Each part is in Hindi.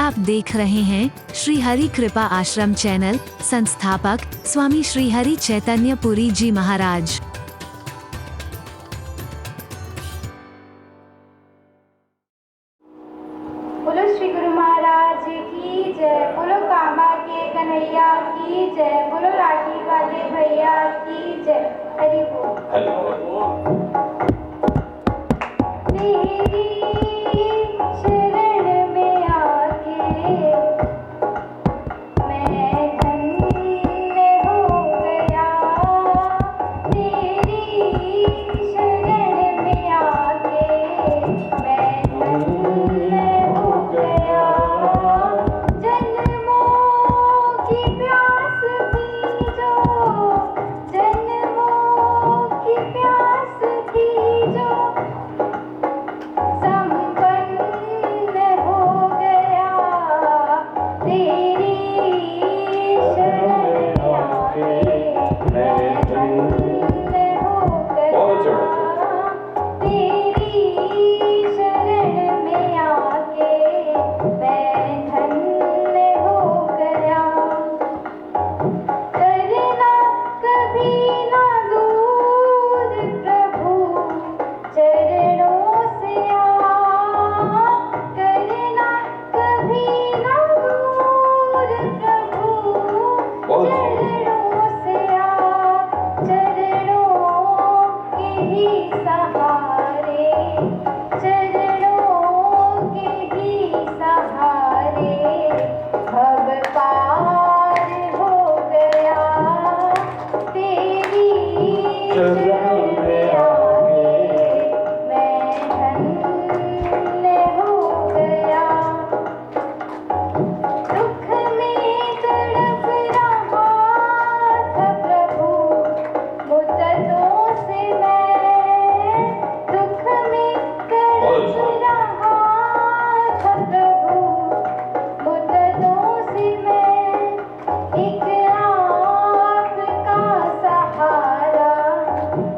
आप देख रहे हैं श्री हरि कृपा आश्रम चैनल। संस्थापक स्वामी श्री हरि चैतन्य पुरी जी महाराज। बोलो श्री गुरु महाराज की जय। बोलो कामा के कन्हैया की जय। बोलो लाठी वाले भैया की जय। हरि बोल। तेरी शरण में आके मैं धन्य हो गया। तेरी शरण में आके मैं धन्य हो गया। जन्मों की प्यास थी जो, जन्मों की प्यास थी जो संपन्न हो गया। तेरी शरण में आके मैं धन्य हो गया। तेरी शरण में आके मैं धन्य हो गया। करना कभी ना दूर प्रभु चरणों से आ। करना कभी ना दूर प्रभु चरणों से आ। चरणों के ही सहारे, चरणों के ही सहारे भव पार हो गया। तेरी शरण में आके मैं धन्य हो गया। दुख में तड़प रहा था प्रभु मुद्दतों से मैं। दुख में तड़प रहा था प्रभु मुद्दतों से मैं। एक आपका सहारा,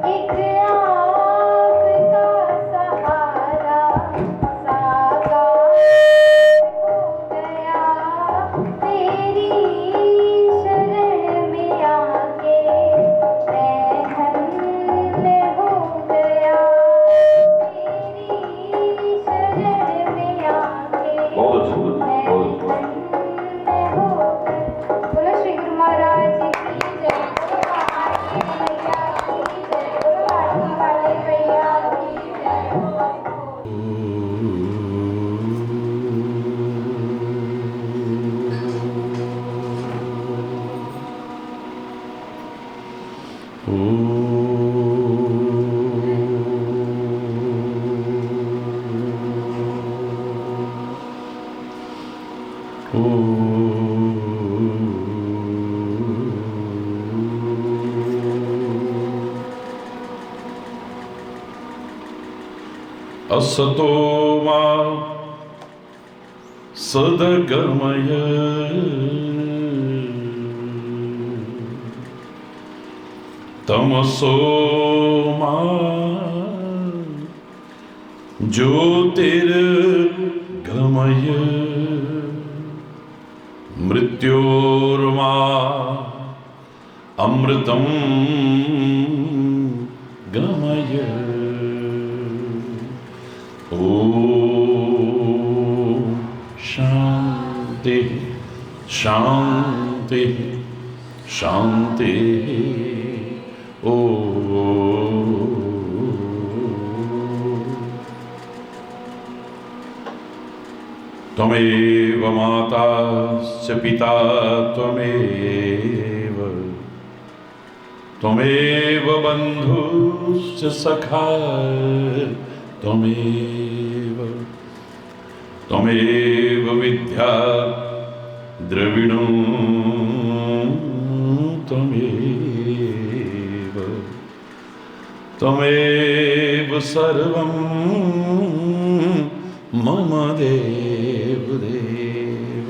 एक आपका सहारा साकार हो गया। तेरी शरण में आके मैं धन्य हो गया। तेरी शरण में आके मैं धन्य हो गया। बोलो श्री गुरु महाराज की जय। बोलो कामाख्या मैया की जय। बोलो लाठी वाले भैया की जय। असतो मा सदगमय तमसो मा ज्योतिर्गमय मृत्योर्मा अमृतं गमय। ओम शांति शांति शांति। त्वमेव माता च पिता त्वमेव, त्वमेव बन्धुश्च सखा त्वमेव, त्वमेव विद्या द्रविणो त्वमेव, त्वमेव सर्वं मम देव देव।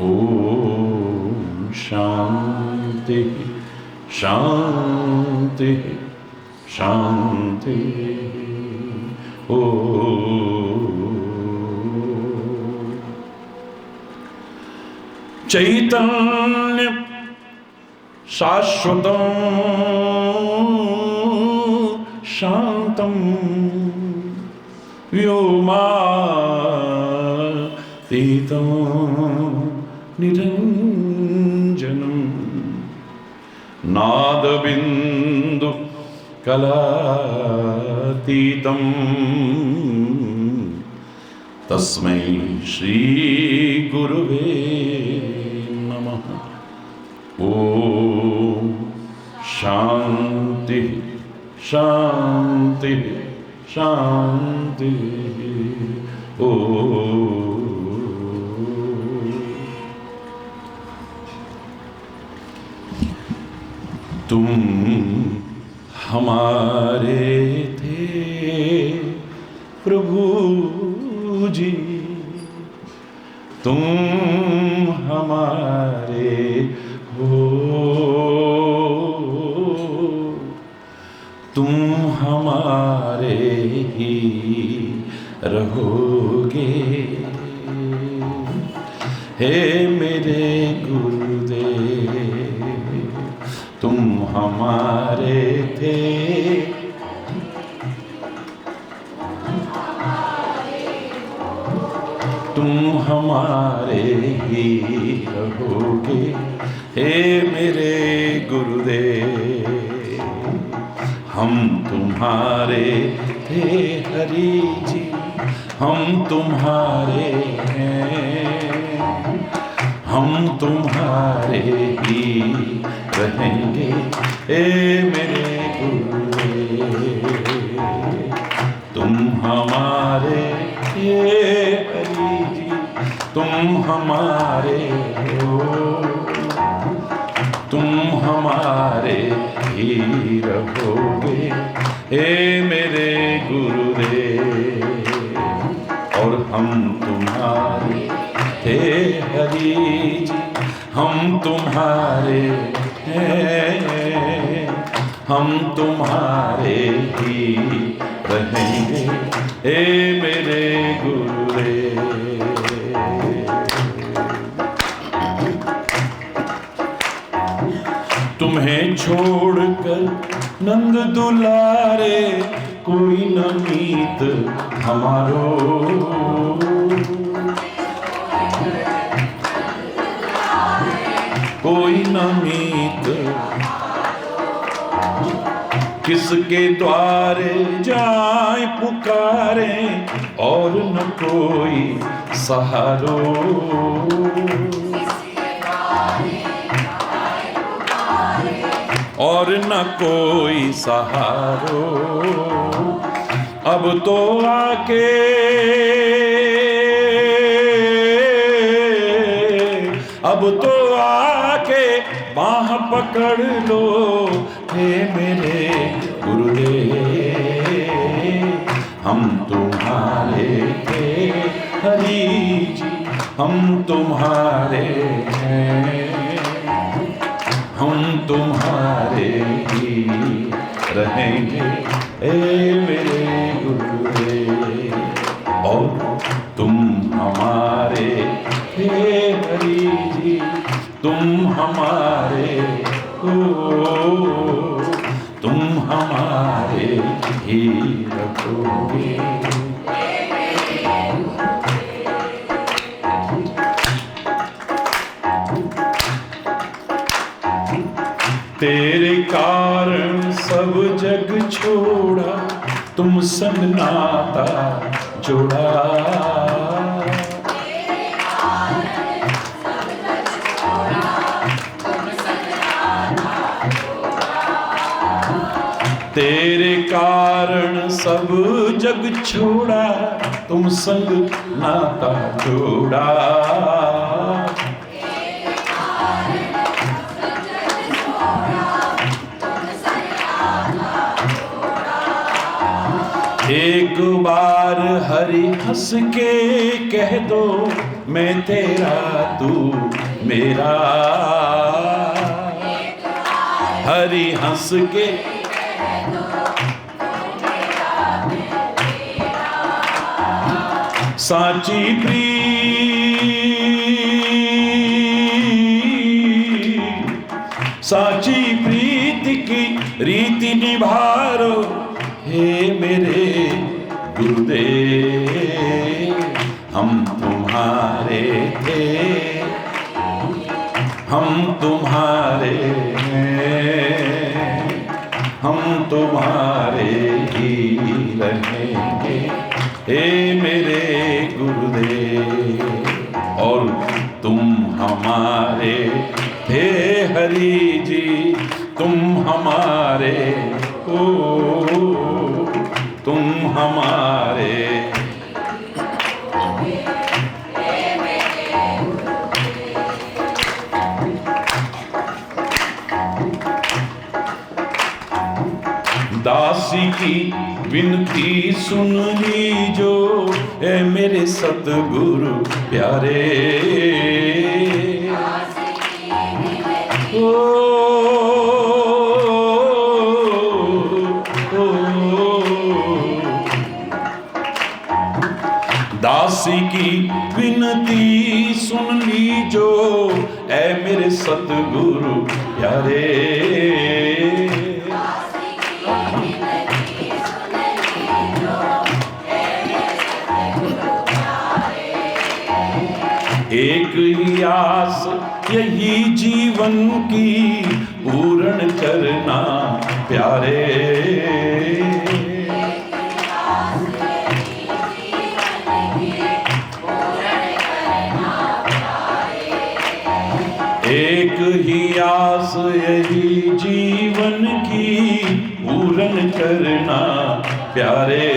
ओम शांति शांति शांति। ओम चैतन्य शाश्वतं शांतं व्योमातीतं निरंजनं नादबिंदु कलातीतं तस्मै श्री गुरुवे नमः। ओम शांति शांति शांति। ओम तुम हमारे थे प्रभु जी, तुम हमारे हो, तुम हमारे ही रहोगे। हे मेरे गुरुदेव, तुम हमारे थे, तुम हमारे ही रहोगे। हे मेरे गुरुदेव, हम तुम्हारे थे हरि जी, हम तुम्हारे हैं, हम तुम्हारे ही रहेंगे। हे मेरे गुरुदेव, तुम हमारे थे हरि जी, तुम हमारे हो, तुम हमारे ही रहोगे। हे मेरे गुरुदेव, और हम तुम्हारे थे हरि जी, हम तुम्हारे हैं, हम तुम्हारे ही रहेंगे। हे मेरे गुरुदेव, तुम्हें छोड़कर नंद दुलारे कोई न मीत हमारो, कोई न मीत, किसके द्वारे जाए पुकारे और न कोई सहारो, और न कोई सहारो। अब तो आके बाह पकड़ लो। हे मेरे गुरुदेव, हम तुम्हारे थे हरि जी, हम तुम्हारे हैं, हम तुम्हारे ही रहेंगे। ए मेरे गुरुदेव, और तुम हमारे थे हरि जी, तुम हमारे हो, तुम हमारे ही रखोगे। तेरे कारण सब जग छोड़ा, तुम संग नाता जोड़ा। तेरे कारण सब जग छोड़ा, तुम संग नाता जोड़ा। एक बार हरि हंस के कह दो, मैं तेरा तू मेरा। हरि हंस के साची प्रीत साची प्रीति की रीति निभारो। हे मेरे गुरुदेव हम तुम्हारे थे, हम तुम्हारे ही रहेंगे। हे मेरे गुरुदेव और तुम हमारे थे हरि जी, तुम हमारे हो, तुम हमारे। दासी की विनती सुन लीजो, ऐ मेरे सतगुरु प्यारे। ओ, दासी की विनती सुन लीजो, ऐ मेरे सतगुरु प्यारे। एक ही आस यही जीवन की पूर्ण करना प्यारे। एक ही आस यही जीवन की पूर्ण करना प्यारे।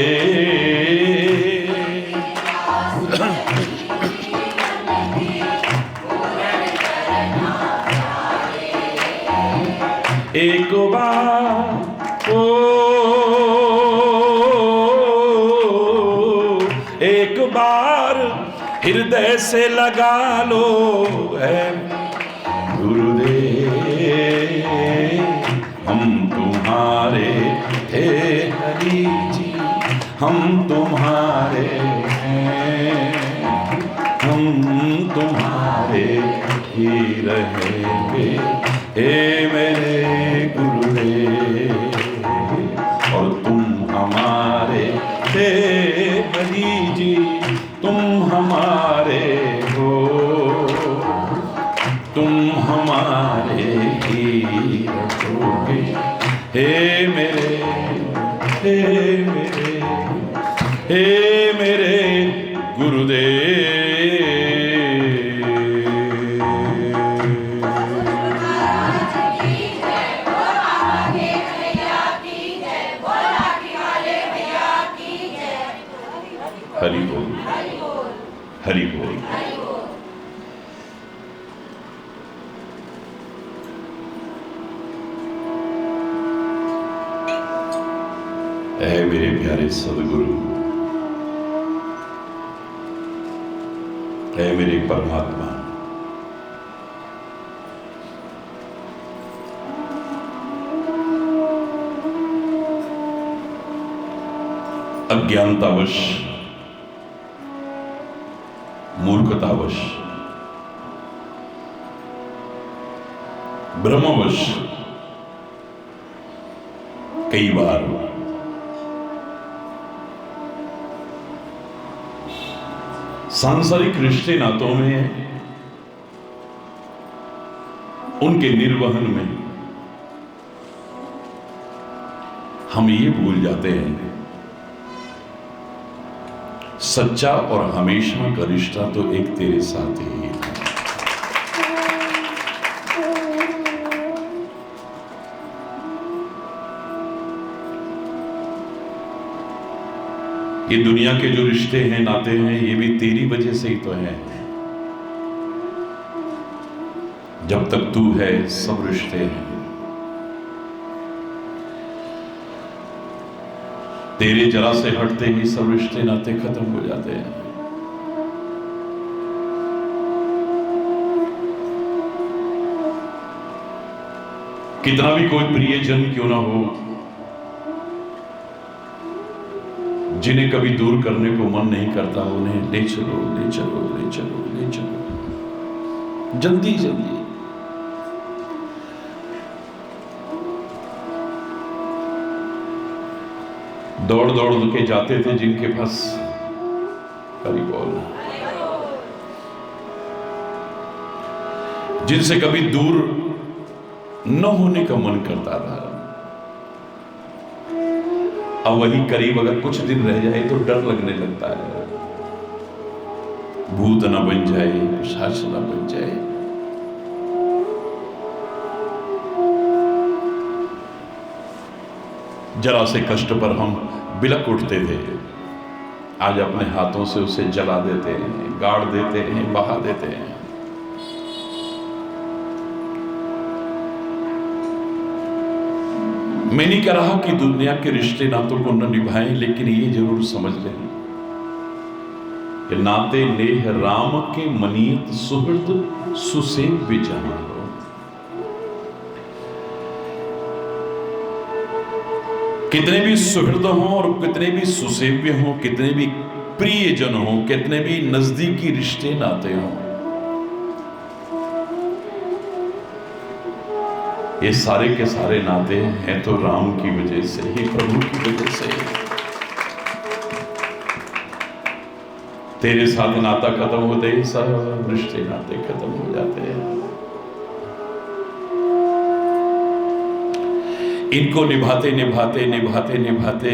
एक बार ओ, एक बार हृदय से लगा लो है गुरुदेव हम तुम्हारे थे हरि जी, हम तुम्हारे हम तुम्हारे ही रहेंगे। हे मेरे गुरुदेव और तुम हमारे थे हरि जी, तुम हमारे हो, तुम हमारे ही रहोगे। हे मेरे हे मेरे हे मेरे गुरुदेव। हरि बोल, हरि बोल। ऐ मेरे प्यारे सदगुरु, ऐ मेरे परमात्मा, अज्ञानतावश मूर्खतावश ब्रह्मवश कई बार सांसारिक रिश्ते नातों में उनके निर्वहन में हम ये भूल जाते हैं सच्चा और हमेशा का रिश्ता तो एक तेरे साथ ही है। ये दुनिया के जो रिश्ते हैं नाते हैं ये भी तेरी वजह से ही तो हैं। जब तक तू है सब रिश्ते हैं। तेरे जरा से हटते ही सब रिश्ते नाते खत्म हो जाते हैं। कितना भी कोई प्रियजन क्यों ना हो, जिन्हें कभी दूर करने को मन नहीं करता उन्हें ले चलो ले चलो ले चलो ले चलो जल्दी जल्दी। दौड़ दौड़ के जाते थे जिनके पास, कभी बोल, जिनसे कभी दूर न होने का मन करता था, अब वही करीब अगर कुछ दिन रह जाए तो डर लगने लगता है, भूत न बन जाए, पिशाच न बन जाए। जरा से कष्ट पर हम बिलक उठते थे, आज अपने हाथों से उसे जला देते हैं, गाड़ देते हैं, बहा देते हैं। मैं नहीं कह रहा कि दुनिया के रिश्ते नातों को न निभाएं, लेकिन ये जरूर समझ लें कि नाते नेह राम के मनीत सुहृद सुसेव्य जहां हो। कितने भी सुहृद हों और कितने भी सुसेव्य हों, कितने भी प्रियजन हों, कितने भी नजदीकी रिश्ते नाते हों, ये सारे के सारे नाते हैं तो राम की वजह से ही, प्रभु की वजह से। तेरे साथ नाता खत्म होते ही सब रिश्ते नाते खत्म हो जाते हैं। इनको निभाते निभाते निभाते निभाते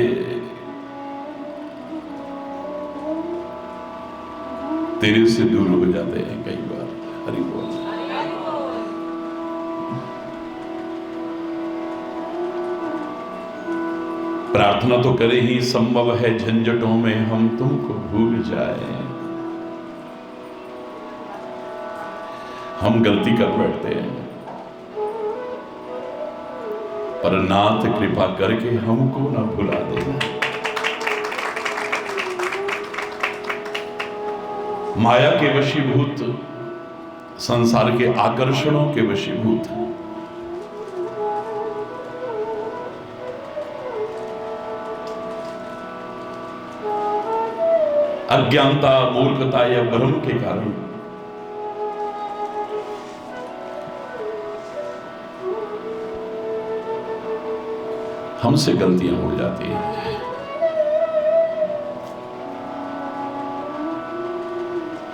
तेरे से दूर हो जाते हैं कई बार। हरि बोल। प्रार्थना तो करे ही, संभव है झंझटों में हम तुमको भूल जाए। हम गलती कर बैठते हैं, पर नाथ कृपा करके हमको ना भुला देना। माया के वशीभूत, संसार के आकर्षणों के वशीभूत, अज्ञानता, मूर्खता या भ्रम के कारण हमसे गलतियां हो जाती हैं।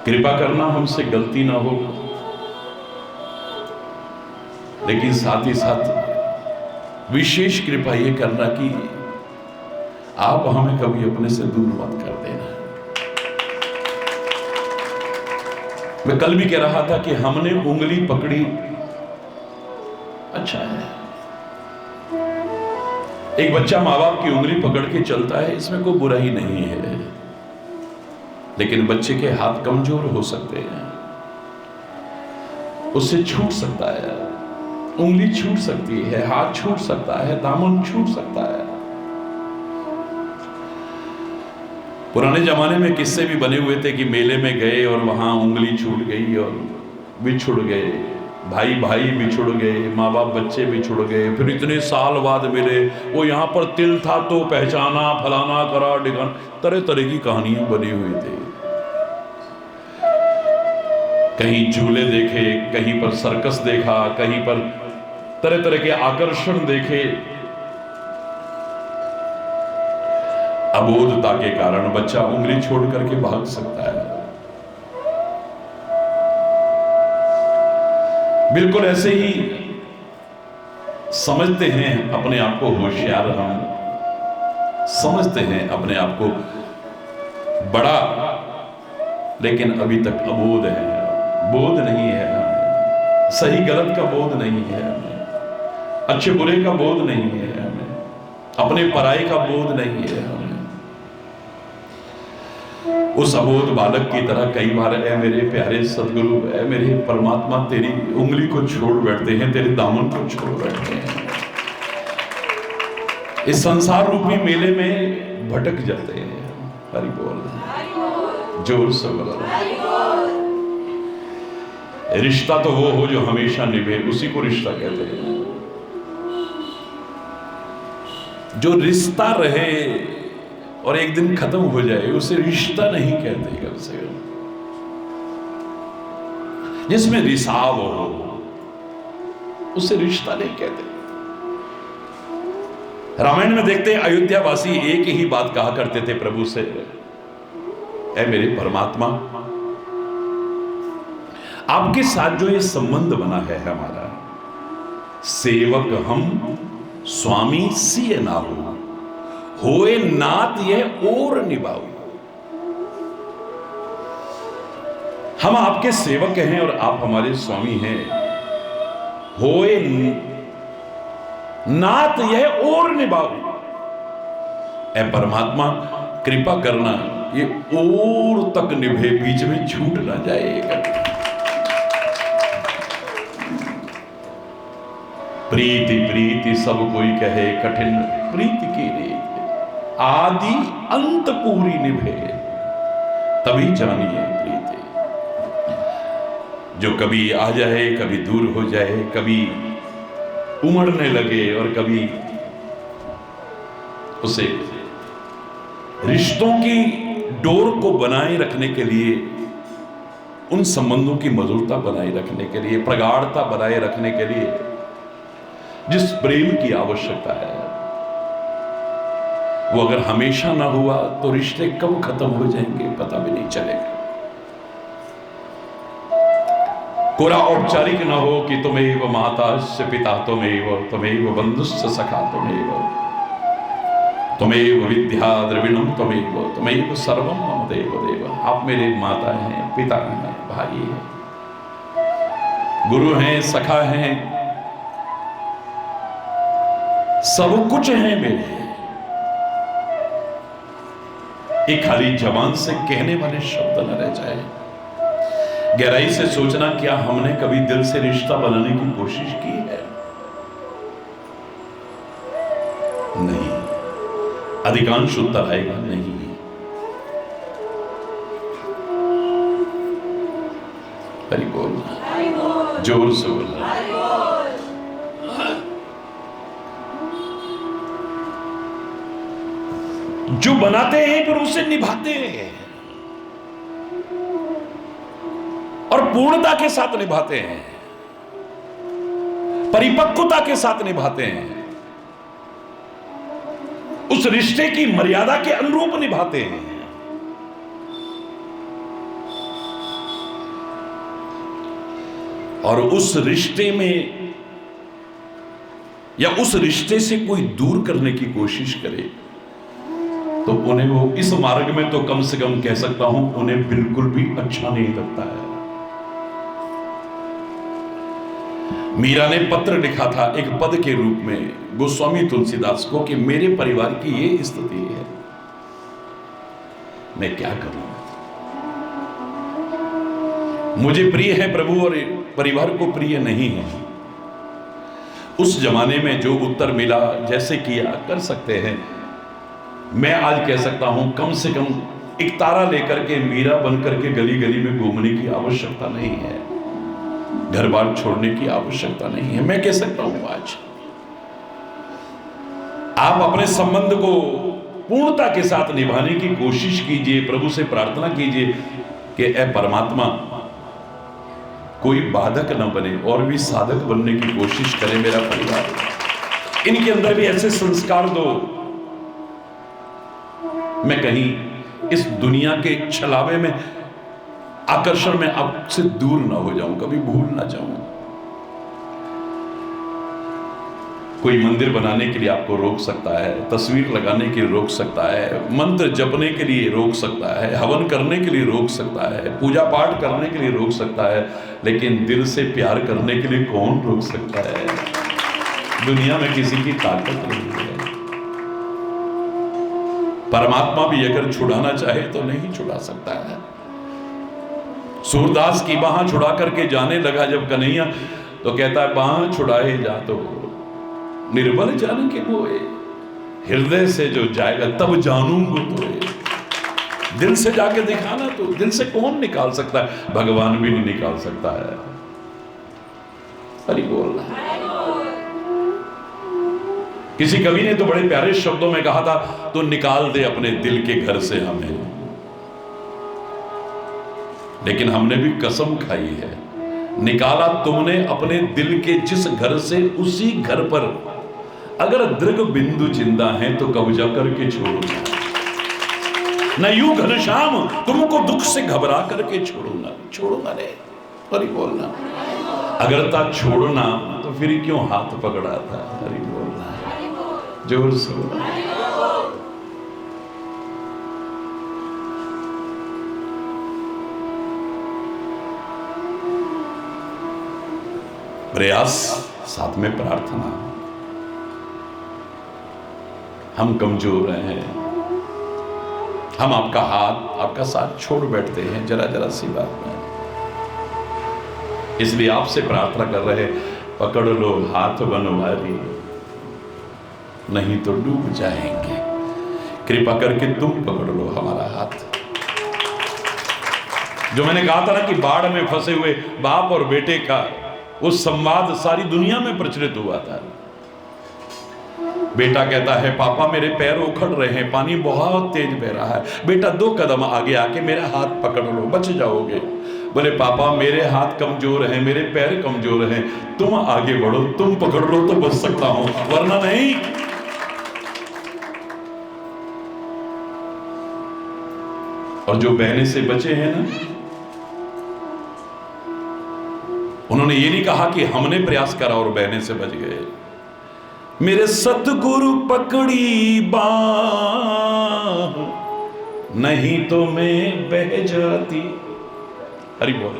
कृपा करना हमसे गलती ना हो, लेकिन साथ ही साथ विशेष कृपा ये करना कि आप हमें कभी अपने से दूर मत कर देना। मैं कल भी कह रहा था कि हमने उंगली पकड़ी, अच्छा है, एक बच्चा माँ बाप की उंगली पकड़ के चलता है, इसमें कोई बुराई नहीं है, लेकिन बच्चे के हाथ कमजोर हो सकते हैं, उससे छूट सकता है, उंगली छूट सकती है, हाथ छूट सकता है, दामन छूट सकता है। पुराने जमाने में किस्से भी बने हुए थे कि मेले में गए और वहां उंगली छूट गई और बिछुड़ गए, भाई भाई बिछुड़ गए, माँ बाप बच्चे बिछुड़ गए, फिर इतने साल बाद मिले, वो यहाँ पर तिल था तो पहचाना, फलाना करा डिगान, तरह तरह की कहानियां बनी हुई थी। कहीं झूले देखे, कहीं पर सर्कस देखा, कहीं पर तरह तरह के आकर्षण देखे। अबोधता के कारण बच्चा उंगली छोड़ करके भाग सकता है। बिल्कुल ऐसे ही समझते हैं अपने आप को होशियार, हम समझते हैं अपने आप को बड़ा, लेकिन अभी तक अबोध है, बोध नहीं है हमें, सही गलत का बोध नहीं है हमें, अच्छे बुरे का बोध नहीं है हमें, अपने पराये का बोध नहीं है हमें। उस अबोध बालक की तरह कई बार ऐ मेरे प्यारे सदगुरु, ऐ मेरे परमात्मा, तेरी उंगली को छोड़ बैठते हैं, तेरे दामन को छोड़ बैठते हैं, इस संसार रूपी मेले में भटक जाते हैं। हरि बोल, जोर से बोलो। रिश्ता तो वो हो जो हमेशा निभे, उसी को रिश्ता कहते हैं। जो रिश्ता रहे और एक दिन खत्म हो जाए उसे रिश्ता नहीं कहते कम से कम। जिसमें रिसाव हो उसे रिश्ता नहीं कहते। रामायण में देखते हैं अयोध्या वासी एक ही बात कहा करते थे प्रभु से, ऐ मेरे परमात्मा, आपके साथ जो ये संबंध बना है हमारा, सेवक हम स्वामी सिए ना होए नात यह और निभाओ। हम आपके सेवक हैं और आप हमारे स्वामी हैं, होए नात यह और निभाओ। ऐ परमात्मा कृपा करना ये और तक निभे, बीच में छूट ना जाएगा। प्रीति प्रीति सब कोई कहे कठिन, प्रीति की रीत आदि अंत पूरी निभे, तभी जानिए प्रीति। जो कभी आ जाए, कभी दूर हो जाए, कभी उमड़ने लगे और कभी उसे रिश्तों की डोर को बनाए रखने के लिए, उन संबंधों की मधुरता बनाए रखने के लिए, प्रगाढ़ता बनाए रखने के लिए जिस प्रेम की आवश्यकता है, वो अगर हमेशा ना हुआ तो रिश्ते कब खत्म हो जाएंगे पता भी नहीं चलेगा। कोरा औपचारिक ना हो कि तुम्हें वो माता से पिता, तुम्हें वो बंधुस्थ सखा, तुम्हें वो विद्या द्रविणम, तुम्हें वो सर्वम मम देव देव। आप मेरे माता हैं, पिता हैं, भाई हैं, गुरु हैं, सखा हैं, सब कुछ है मेरे। एक खाली जबान से कहने वाले शब्द न रह जाए। गहराई से सोचना, क्या हमने कभी दिल से रिश्ता बनाने की कोशिश की है? नहीं। अधिकांश उत्तर आएगा नहीं। हरि बोल, जोर से बोल। जो बनाते हैं फिर उसे निभाते हैं और पूर्णता के साथ निभाते हैं, परिपक्वता के साथ निभाते हैं, उस रिश्ते की मर्यादा के अनुरूप निभाते हैं। और उस रिश्ते में या उस रिश्ते से कोई दूर करने की कोशिश करे तो उन्हें वो इस मार्ग में तो कम से कम कह सकता हूं, उन्हें बिल्कुल भी अच्छा नहीं लगता है। मीरा ने पत्र लिखा था एक पद के रूप में गोस्वामी तुलसीदास को कि मेरे परिवार की ये स्थिति है, मैं क्या करूं? मुझे प्रिय है प्रभु और परिवार को प्रिय नहीं है। उस जमाने में जो उत्तर मिला, जैसे किया कर सकते हैं। मैं आज कह सकता हूं कम से कम एक तारा लेकर के मीरा बनकर के गली गली में घूमने की आवश्यकता नहीं है, घर बार छोड़ने की आवश्यकता नहीं है। मैं कह सकता हूं आज आप अपने संबंध को पूर्णता के साथ निभाने की कोशिश कीजिए, प्रभु से प्रार्थना कीजिए कि ऐ परमात्मा कोई बाधक न बने और भी साधक बनने की कोशिश करे मेरा परिवार। इनके अंदर भी ऐसे संस्कार दो, मैं कहीं इस दुनिया के छलावे में, आकर्षण में आपसे दूर ना हो जाऊं, कभी भूल ना जाऊं। कोई मंदिर बनाने के लिए आपको रोक सकता है, तस्वीर लगाने के लिए रोक सकता है, मंत्र जपने के लिए रोक सकता है, हवन करने के लिए रोक सकता है, पूजा पाठ करने के लिए रोक सकता है, लेकिन दिल से प्यार करने के लिए कौन रोक सकता है? दुनिया में किसी की ताकत नहीं है। परमात्मा भी अगर छुड़ाना चाहे तो नहीं छुड़ा सकता है। सूरदास की बाह छुड़ा करके जाने लगा जब कन्हैया, तो कहता है बाह छुड़ाए जा तो निर्बल जाने के मोए, हृदय से जो जाएगा तब जानूंगा तो। दिल से जाके दिखाना, तो दिल से कौन निकाल सकता है? भगवान भी नहीं निकाल सकता है। हरि बोल। किसी कवि ने तो बड़े प्यारे शब्दों में कहा था, तो निकाल दे अपने दिल के घर से हमें। लेकिन हमने भी कसम खाई है, निकाला तुमने अपने दिल के जिस घर से, उसी घर पर अगर दृग बिंदु जिंदा है तो कब्जा करके छोड़ूंगा, न यूं घनश्याम तुमको दुख से घबरा करके छोड़ूंगा रे। हरि बोलना। अगर था छोड़ना तो फिर क्यों हाथ पकड़ा था? हरि बोलना, जोर से बोलना। प्रयास साथ में प्रार्थना। हम कमजोर हैं, हम आपका हाथ आपका साथ छोड़ बैठते हैं जरा जरा सी बात में। इसलिए आपसे प्रार्थना कर रहे, पकड़ लो हाथ बनवारी, नहीं तो डूब जाएंगे। कृपा करके तुम पकड़ लो हमारा हाथ। जो मैंने कहा था ना कि बाढ़ में फंसे हुए बाप और बेटे का वो संवाद सारी दुनिया में प्रचलित हुआ था। बेटा कहता है, पापा मेरे पैर उखड़ रहे हैं, पानी बहुत तेज बह रहा है। बेटा 2 कदम आगे आके मेरा हाथ पकड़ लो, बच जाओगे। बोले पापा मेरे हाथ कमजोर हैं, मेरे पैर कमजोर हैं, तुम आगे बढ़ो, तुम पकड़ लो तो बच सकता हूं, वरना नहीं। और जो बहने से बचे हैं ना, उन्होंने ये नहीं कहा कि हमने प्रयास करा और बहने से बच गए। मेरे सतगुरु पकड़ी बाह, नहीं तो मैं बह जाती। हरि बोल।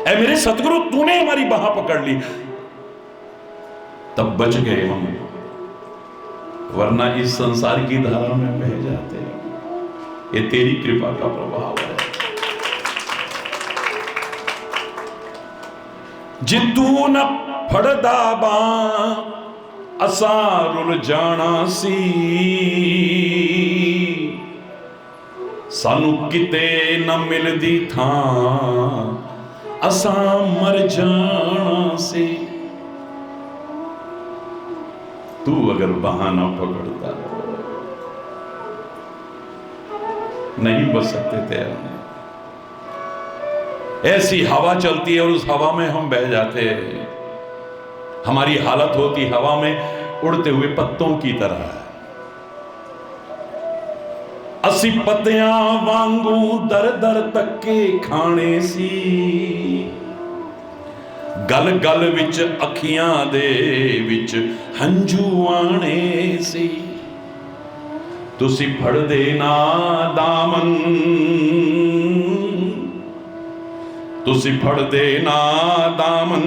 ऐ मेरे सतगुरु तूने हमारी बाह पकड़ ली, तब बच गए हम, वरना इस संसार की धारा में बह जाते। ये तेरी कृपा का प्रभाव है। जितू न फड़दा बां असां रुल जाना सी, सानू किते न मिलदी थां असां मर जाना सी। तू अगर बहाना पकड़ता नहीं बच सकते थे। ऐसी हवा चलती है और उस हवा में हम बह जाते हैं। हमारी हालत होती हवा में उड़ते हुए पत्तों की तरह। असी पत्तियां वांगू दर दर तक्के खाने सी, गल गल विच अखियां दे विच हंझू आने सी। तुसी फड़ देना दामन, तुसी फड़ देना दामन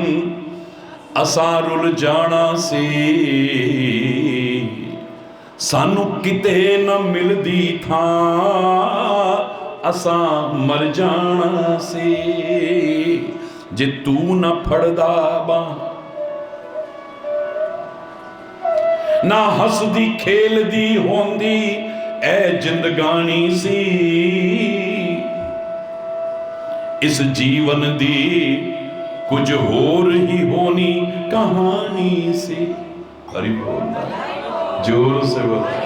असां रुल जाना सी। सानू किते न मिलदी थां असां मर जाना सी। जे तू न फड़दा बां, ना हसदी खेलदी होंदी ऐ जिंदगानी सी। इस जीवन दी कुछ होर ही होनी कहानी सी। हरि बोलना, जोर से बोलना।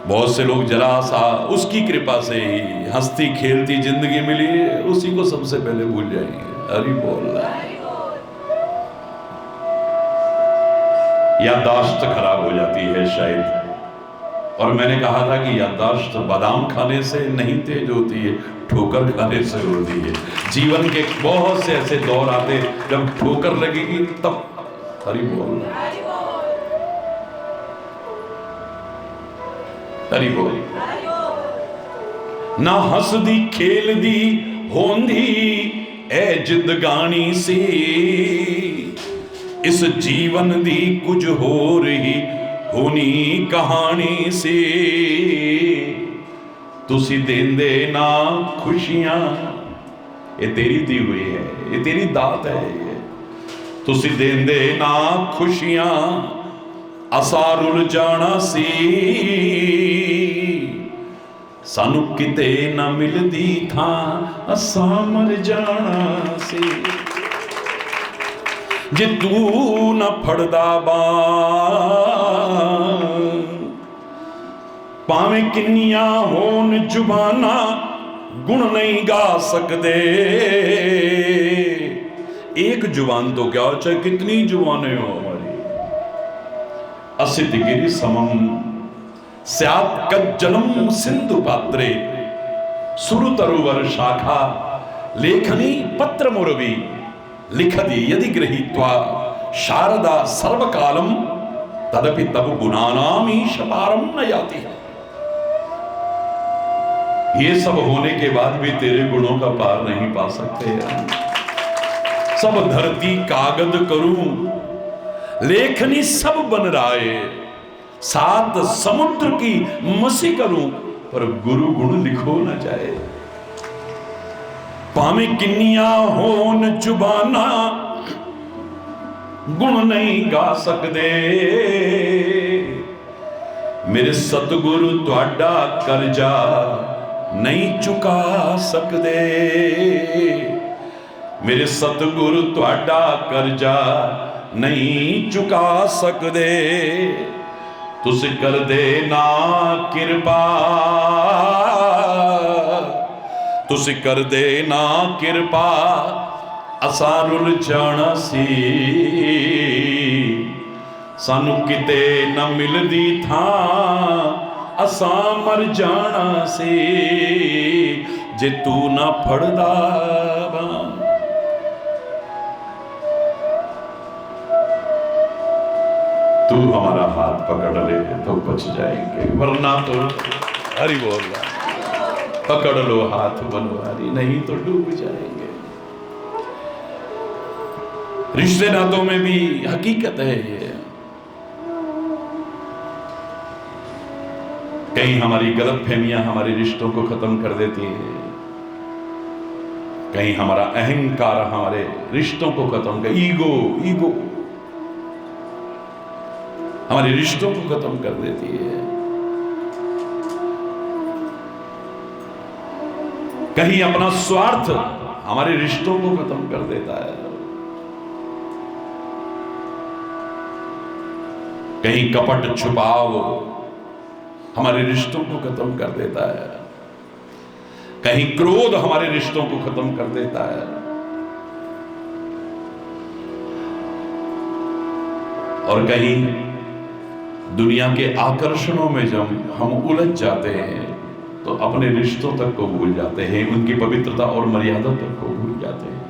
बहुत से लोग जरा सा उसकी कृपा से ही हंसती खेलती जिंदगी मिली, उसी को सबसे पहले भूल जाएंगे। हरि बोलना। याददाश्त खराब हो जाती है शायद। और मैंने कहा था कि याददाश्त बादाम खाने से नहीं तेज होती है, ठोकर खाने से होती है। जीवन के बहुत से ऐसे दौर आते जब ठोकर लगेगी तब। हरि बोल, हरि बोल। ना हसदी खेलदी होंदी ऐ जिंदगानी सी। इस जीवन दी कुछ होर ही होनी कहानी सी। तुसी देंदे ना खुशियां, ये तेरी दी हुई है, ये तेरी दात है। ये तुसी देंदे ना खुशियां असां रुल जाना सी। सानू किते ना मिलदी थां असां मर जाना सी। जे तू न फड़दा बां, भावें किन्नियां होन जुबाना गुण नहीं गा सकदे। एक जुबान तो क्या, चाहे कितनी जुबानें हो हमारी। असित गिरि समम स्यात् कज्जलम सिंधु पात्रे सुरु तरुवर शाखा लेखनी पत्र मुरवी लिखति यदि गृहीत्वा शारदा सर्वकालम तदपि तब गुणानाम ईश पारम न जाती है। ये सब होने के बाद भी तेरे गुणों का पार नहीं पा सकते। सब धरती कागज करूं लेखनी सब बन राए, सात समुद्र की मसी करूं पर गुरु गुण लिखो न जाए। पावे किन्निया होन जुबाना गुण नहीं गा सकते, मेरे सतगुरु तुहाडा करजा नहीं चुका सकते। मेरे सतगुरु तुहाडा करजा नहीं चुका सकते। तुस कर दे ना किरपा, तुस कर दे ना किरपा असा रुल जाना सी। सानू किते न मिलदी था असा मर जाना सी, जे तू ना फड़दा बां। तू हमारा हाथ पकड़ ले तो बच जाएंगे, वरना तो हरि बोल रहा, पकड़ लो हाथ बनवारी नहीं तो डूब जाएंगे। रिश्ते नातों में भी हकीकत है ये। कहीं हमारी गलतफहमियां हमारे रिश्तों को खत्म कर देती है, कहीं हमारा अहंकार हमारे रिश्तों को खत्म कर, ईगो हमारे रिश्तों को खत्म कर देती है। कहीं अपना स्वार्थ हमारे रिश्तों को खत्म कर देता है, कहीं कपट छुपाव हमारे रिश्तों को खत्म कर देता है, कहीं क्रोध हमारे रिश्तों को खत्म कर देता है, और कहीं दुनिया के आकर्षणों में जब हम उलझ जाते हैं तो अपने रिश्तों तक को भूल जाते हैं, उनकी पवित्रता और मर्यादा तक को भूल जाते हैं।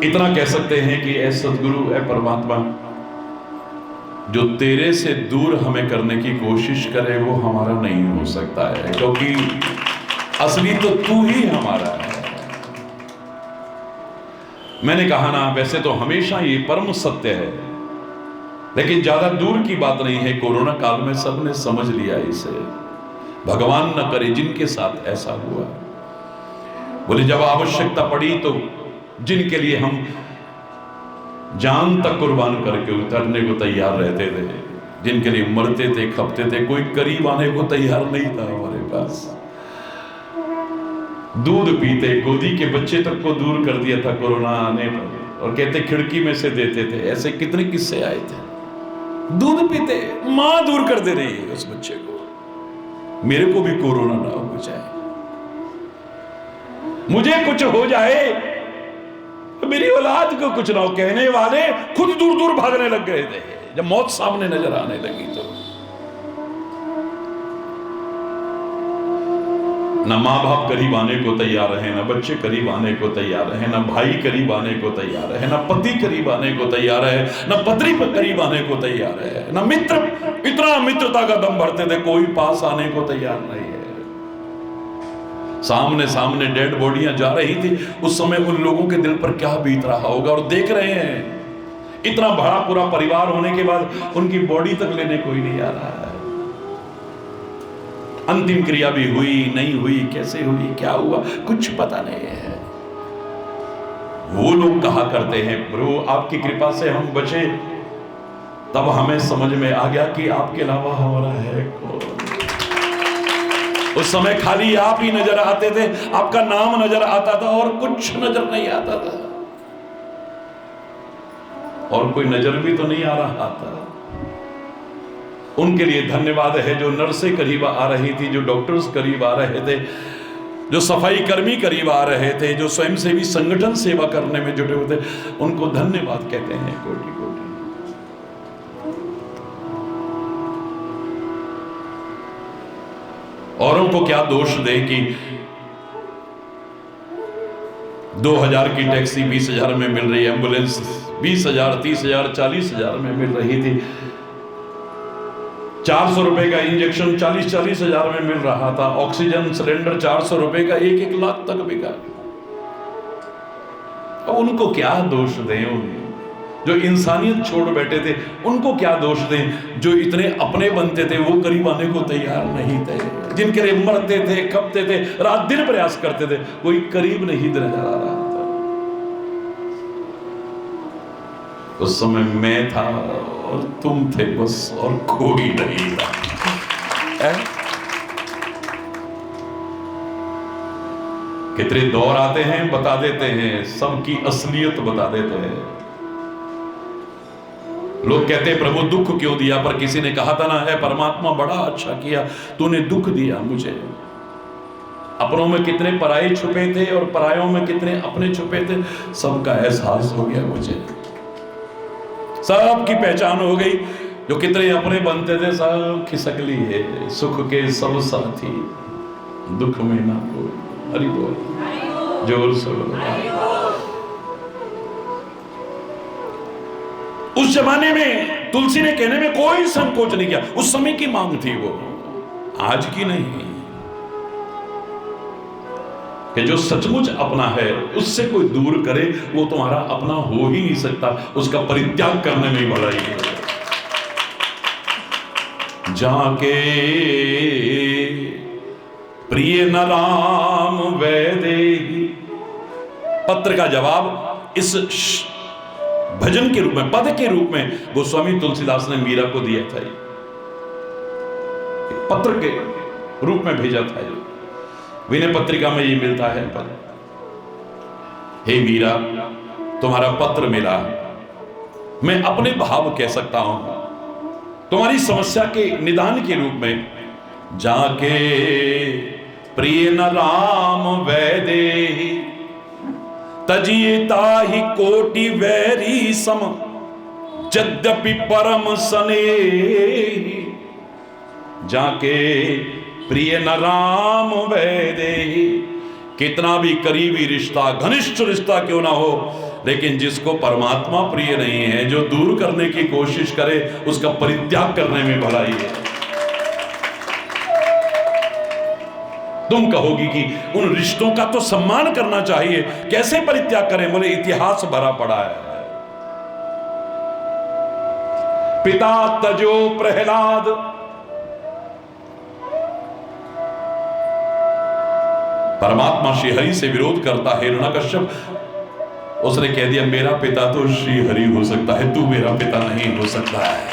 इतना कह सकते हैं कि ऐ सदगुरु, ऐ परमात्मा, जो तेरे से दूर हमें करने की कोशिश करे वो हमारा नहीं हो सकता है, क्योंकि असली तो तू ही हमारा है। मैंने कहा ना, वैसे तो हमेशा ये परम सत्य है, लेकिन ज्यादा दूर की बात नहीं है। कोरोना काल में सबने समझ लिया इसे। भगवान न करे जिनके साथ ऐसा हुआ। बोले जब आवश्यकता पड़ी तो जिनके लिए हम जान तक कुर्बान करके उतरने को तैयार रहते थे, जिनके लिए मरते थे, खपते थे, कोई करीब आने को तैयार नहीं था हमारे पास। दूध पीते गोदी के बच्चे तक को दूर कर दिया था कोरोना आने पर, और कहते खिड़की में से देते थे। ऐसे कितने किस्से आए थे। दूध पीते मां दूर कर दे रही है उस बच्चे को। मेरे को भी कोरोना ना हो जाए, मुझे कुछ हो जाए, मेरी औलाद को कुछ ना हो, कहने वाले खुद दूर दूर भागने लग गए थे जब मौत सामने नजर आने लगी। तो ना माँ बाप करीब आने को तैयार है, ना बच्चे करीब आने को तैयार है, ना भाई करीब आने को तैयार है, ना पति करीब आने को तैयार है, ना पत्नी करीब आने को तैयार है, ना मित्र। इतना मित्रता का दम भरते थे, कोई पास आने को तैयार नहीं है। सामने सामने डेड बॉडियां जा रही थी, उस समय उन लोगों के दिल पर क्या बीत रहा होगा। और देख रहे हैं इतना बड़ा पूरा परिवार होने के बाद उनकी बॉडी तक लेने कोई नहीं आ रहा है। अंतिम क्रिया भी हुई नहीं हुई, कैसे हुई, क्या हुआ, कुछ पता नहीं है। वो लोग कहा करते हैं प्रभु आपकी कृपा से हम बचे, तब हमें समझ में आ गया कि आपके अलावा हमारा है कौन। उस समय खाली आप ही नजर आते थे, आपका नाम नजर आता था और कुछ नजर नहीं आता था, और कोई नजर भी तो नहीं आ रहा था। उनके लिए धन्यवाद है जो नर्सें करीब आ रही थी, जो डॉक्टर्स करीब आ रहे थे। जो सफाई कर्मी करीब आ रहे थे, जो स्वयंसेवी संगठन सेवा करने में जुटे हुए थे, उनको धन्यवाद कहते हैं कोटि कोटि। औरों को क्या दोष दें कि 2000 की टैक्सी 20,000 में मिल रही, एम्बुलेंस 20,000, 30,000, 40,000 में मिल रही थी, 400 रुपए का इंजेक्शन 40,000 में मिल रहा था, ऑक्सीजन सिलेंडर 400 रुपए का 1-1 लाख तक बिका। अब उनको क्या दोष दें? उन्हें जो इंसानियत छोड़ बैठे थे उनको क्या दोष दें? जो इतने अपने बनते थे वो करीब आने को तैयार नहीं थे, जिनके लिए मरते थे, खपते थे, रात दिन प्रयास करते थे, कोई करीब नहीं नजर आ रहा था। उस समय मैं था और तुम थे बस, और कोई नहीं था। कितने दौर आते हैं, बता देते हैं, सबकी असलियत बता देते हैं। लोग कहते हैं प्रभु दुख क्यों दिया, पर किसी ने कहा था ना, है परमात्मा बड़ा अच्छा किया, तूने दुख दिया मुझे। अपनों में कितने पराये छुपे थे और परायों में कितने अपने छुपे थे, सबका एहसास हो गया मुझे, सबकी पहचान हो गई। जो कितने अपने बनते थे सब खिसक लिए, सुख के सब साथी, दुख में ना कोई। हरि बोल, जोर से बोलो। उस जमाने में तुलसी ने कहने में कोई संकोच नहीं किया, उस समय की मांग थी वो, आज की नहीं। कि जो सचमुच अपना है उससे कोई दूर करे, वो तुम्हारा अपना हो ही नहीं सकता, उसका परित्याग करने में भलाई है। जाके प्रिय न राम वैदेही, पत्र का जवाब इस भजन के रूप में, पद के रूप में गोस्वामी तुलसीदास ने मीरा को दिया था। पत्र के रूप में भेजा था। विनय पत्रिका में ये मिलता है पद, हे मीरा तुम्हारा पत्र मिला, मैं अपने भाव कह सकता हूं तुम्हारी समस्या के निदान के रूप में। जाके प्रिय न राम वैदेही, तजिए ताहि कोटि वैरी सम, यद्यपि परम स्नेही। जाके प्रिय न राम वैदेही, कितना भी करीबी रिश्ता, घनिष्ठ रिश्ता क्यों ना हो, लेकिन जिसको परमात्मा प्रिय नहीं है, जो दूर करने की कोशिश करे, उसका परित्याग करने में भलाई है। तुम कहोगी कि उन रिश्तों का तो सम्मान करना चाहिए, कैसे परित्याग करें? बोले इतिहास भरा पड़ा है। पिता तजो प्रहलाद, परमात्मा श्री हरि से विरोध करता है हिरण्यकश्यप, उसने कह दिया मेरा पिता तो श्री हरि हो सकता है, तू मेरा पिता नहीं हो सकता है।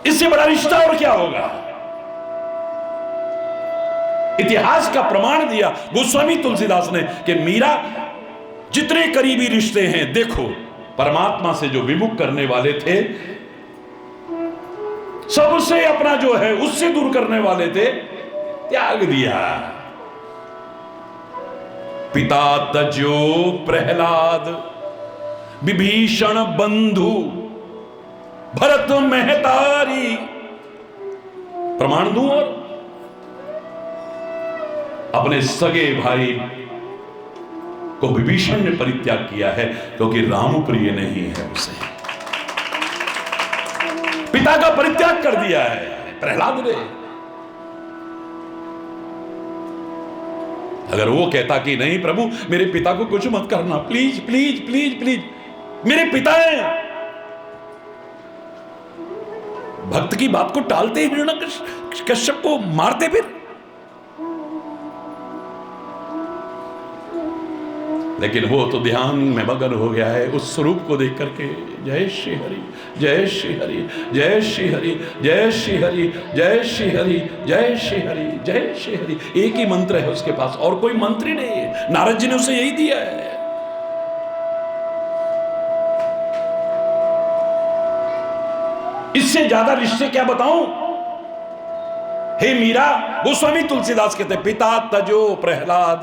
इससे बड़ा रिश्ता और क्या होगा? इतिहास का प्रमाण दिया गोस्वामी तुलसीदास ने कि मीरा जितने करीबी रिश्ते हैं, देखो परमात्मा से जो विमुख करने वाले थे, सबसे अपना जो है उससे दूर करने वाले थे, त्याग दिया। पिता तजो प्रहलाद, विभीषण बंधु भरत महतारी। प्रमाण दूं और अपने सगे भाई को विभीषण ने परित्याग किया है क्योंकि राम प्रिय नहीं है उसे, पिता का परित्याग कर दिया है प्रहलाद ने। अगर वो कहता कि नहीं प्रभु मेरे पिता को कुछ मत करना, प्लीज प्लीज प्लीज प्लीज, मेरे पिता हैं, भक्त की बात को टालते हिरण्यकश्यप को मारते फिर। लेकिन वो तो ध्यान में मगन हो गया है उस स्वरूप को देख करके, जय श्री हरि जय श्री हरि जय श्री हरि जय श्री हरि जय श्री हरि जय श्री हरि जय श्री हरि। एक ही मंत्र है उसके पास, और कोई मंत्र ही नहीं है। नारद जी ने उसे यही दिया है। इससे ज्यादा रिश्ते क्या बताऊं? हे मीरा, गोस्वामी तुलसीदास कहते पिता तजो प्रहलाद,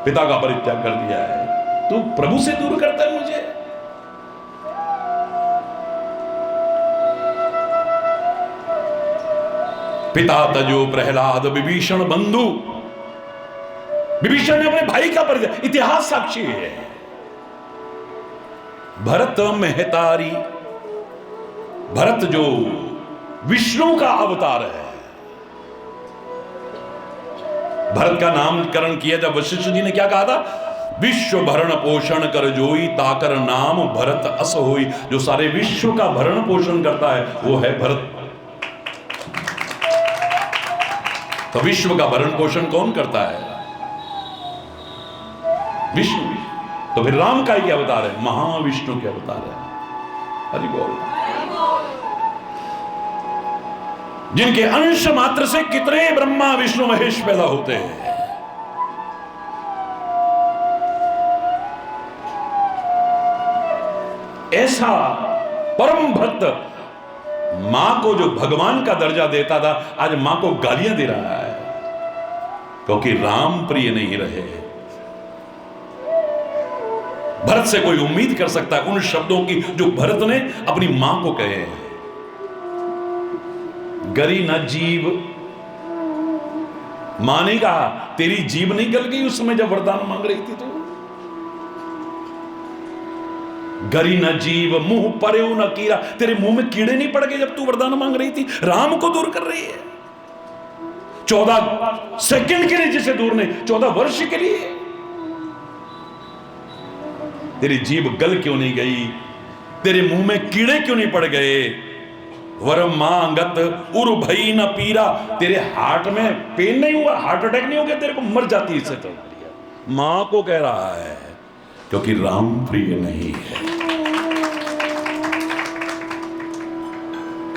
पिता का परित्याग कर दिया है, तू प्रभु से दूर करता है मुझे। पिता तजो प्रहलाद विभीषण बंधु, विभीषण ने अपने भाई का परित्याग, इतिहास साक्षी है। भरत मेहतारी, भरत जो विष्णु का अवतार है, भरत का नामकरण किया जब वशिष्ठ जी ने क्या कहा था, विश्व भरण पोषण कर जोई ताकर नाम भरत अस होई। जो सारे विश्व का भरण पोषण करता है वो है भरत। तो विश्व का भरण पोषण कौन करता है? विष्णु। तो फिर राम का ही क्या अवतार है? महाविष्णु के अवतार है। हरि बोल। जिनके अंश मात्र से कितने ब्रह्मा विष्णु महेश पैदा होते हैं। ऐसा परम भक्त मां को जो भगवान का दर्जा देता था, आज मां को गालियां दे रहा है क्योंकि राम प्रिय नहीं रहे। भरत से कोई उम्मीद कर सकता है उन शब्दों की जो भरत ने अपनी मां को कहे हैं। गरी न जीव, मां ने कहा तेरी जीव नहीं गल गई उस समय जब वरदान मांग रही थी? तो गरी न जीव मुंह परे न कीड़ा, तेरे मुंह में कीड़े नहीं पड़ गए जब तू वरदान मांग रही थी? राम को दूर कर रही है 14 सेकंड के लिए, जिसे दूर नहीं 14 वर्ष के लिए। तेरी जीभ गल क्यों नहीं गई? तेरे मुंह में कीड़े क्यों नहीं पड़ गए? वरम मांगत उर भई न पीरा, तेरे हार्ट में पेन नहीं हुआ, हार्ट अटैक नहीं हो गया तेरे को, मर जाती इससे। तो मां को कह रहा है क्योंकि राम प्रिय नहीं है।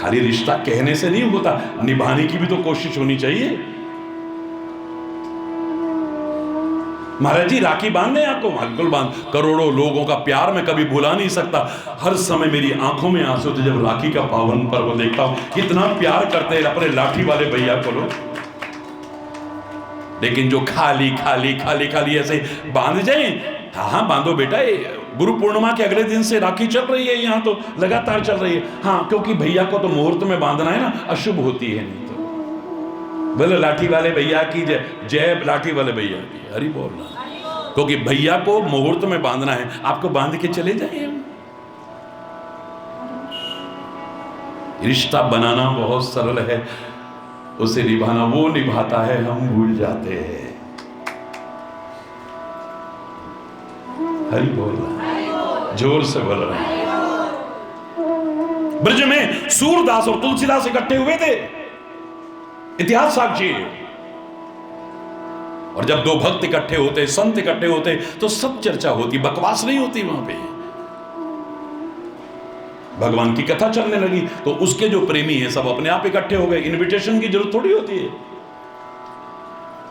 खाली रिश्ता कहने से नहीं होता, निभाने की भी तो कोशिश होनी चाहिए। महाराज जी राखी बांधने आपको? बिल्कुल बांध। करोड़ों लोगों का प्यार मैं कभी भुला नहीं सकता। हर समय मेरी आंखों में आंसू थे जब राखी का पावन पर्व देखता हूं। कितना प्यार करते हैं अपने लाठी वाले भैया को लोग। लेकिन जो खाली खाली खाली खाली ऐसे बांध जाए, हाँ बांधो बेटा, गुरु पूर्णिमा के अगले दिन से राखी चल रही है, यहाँ तो लगातार चल रही है। हाँ क्योंकि भैया को तो मुहूर्त में बांधना है ना, अशुभ होती है नहीं तो। बोले लाठी वाले भैया की जय, जय लाठी वाले भैया की। हरि बोलना, क्योंकि भैया को मुहूर्त में बांधना है। आपको बांध के चले जाइए। रिश्ता बनाना बहुत सरल है, उसे निभाना वो निभाता है, हम भूल जाते हैं। हरि बोलना, जोर से बोल रहे हैं। ब्रज में सूरदास और तुलसीदास इकट्ठे हुए थे, इतिहास साक्षी है। और जब दो भक्त इकट्ठे होते, संत इकट्ठे होते, तो सब चर्चा होती, बकवास नहीं होती। वहां पे भगवान की कथा चलने लगी तो उसके जो प्रेमी हैं सब अपने आप इकट्ठे हो गए। इनविटेशन की जरूरत थोड़ी होती है।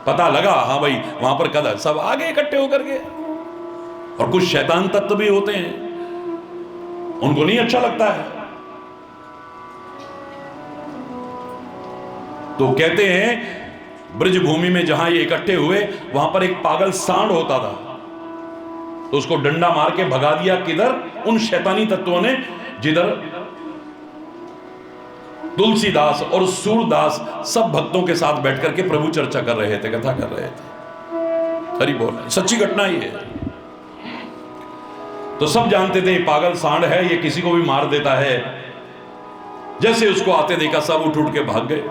पता लगा हाँ भाई वहां पर कथा, सब आगे इकट्ठे होकर के। और कुछ शैतान तत्व भी होते हैं, उनको नहीं अच्छा लगता है, तो कहते हैं ब्रज भूमि में जहां ये इकट्ठे हुए वहां पर एक पागल सांड होता था, तो उसको डंडा मार के भगा दिया। किधर? उन शैतानी तत्वों ने जिधर तुलसीदास और सूरदास सब भक्तों के साथ बैठ करके प्रभु चर्चा कर रहे थे, कथा कर रहे थे। हरि बोल, सच्ची घटना ही है। तो सब जानते थे पागल सांड है, ये किसी को भी मार देता है। जैसे उसको आते देखा सब उठ उठ के भाग गए,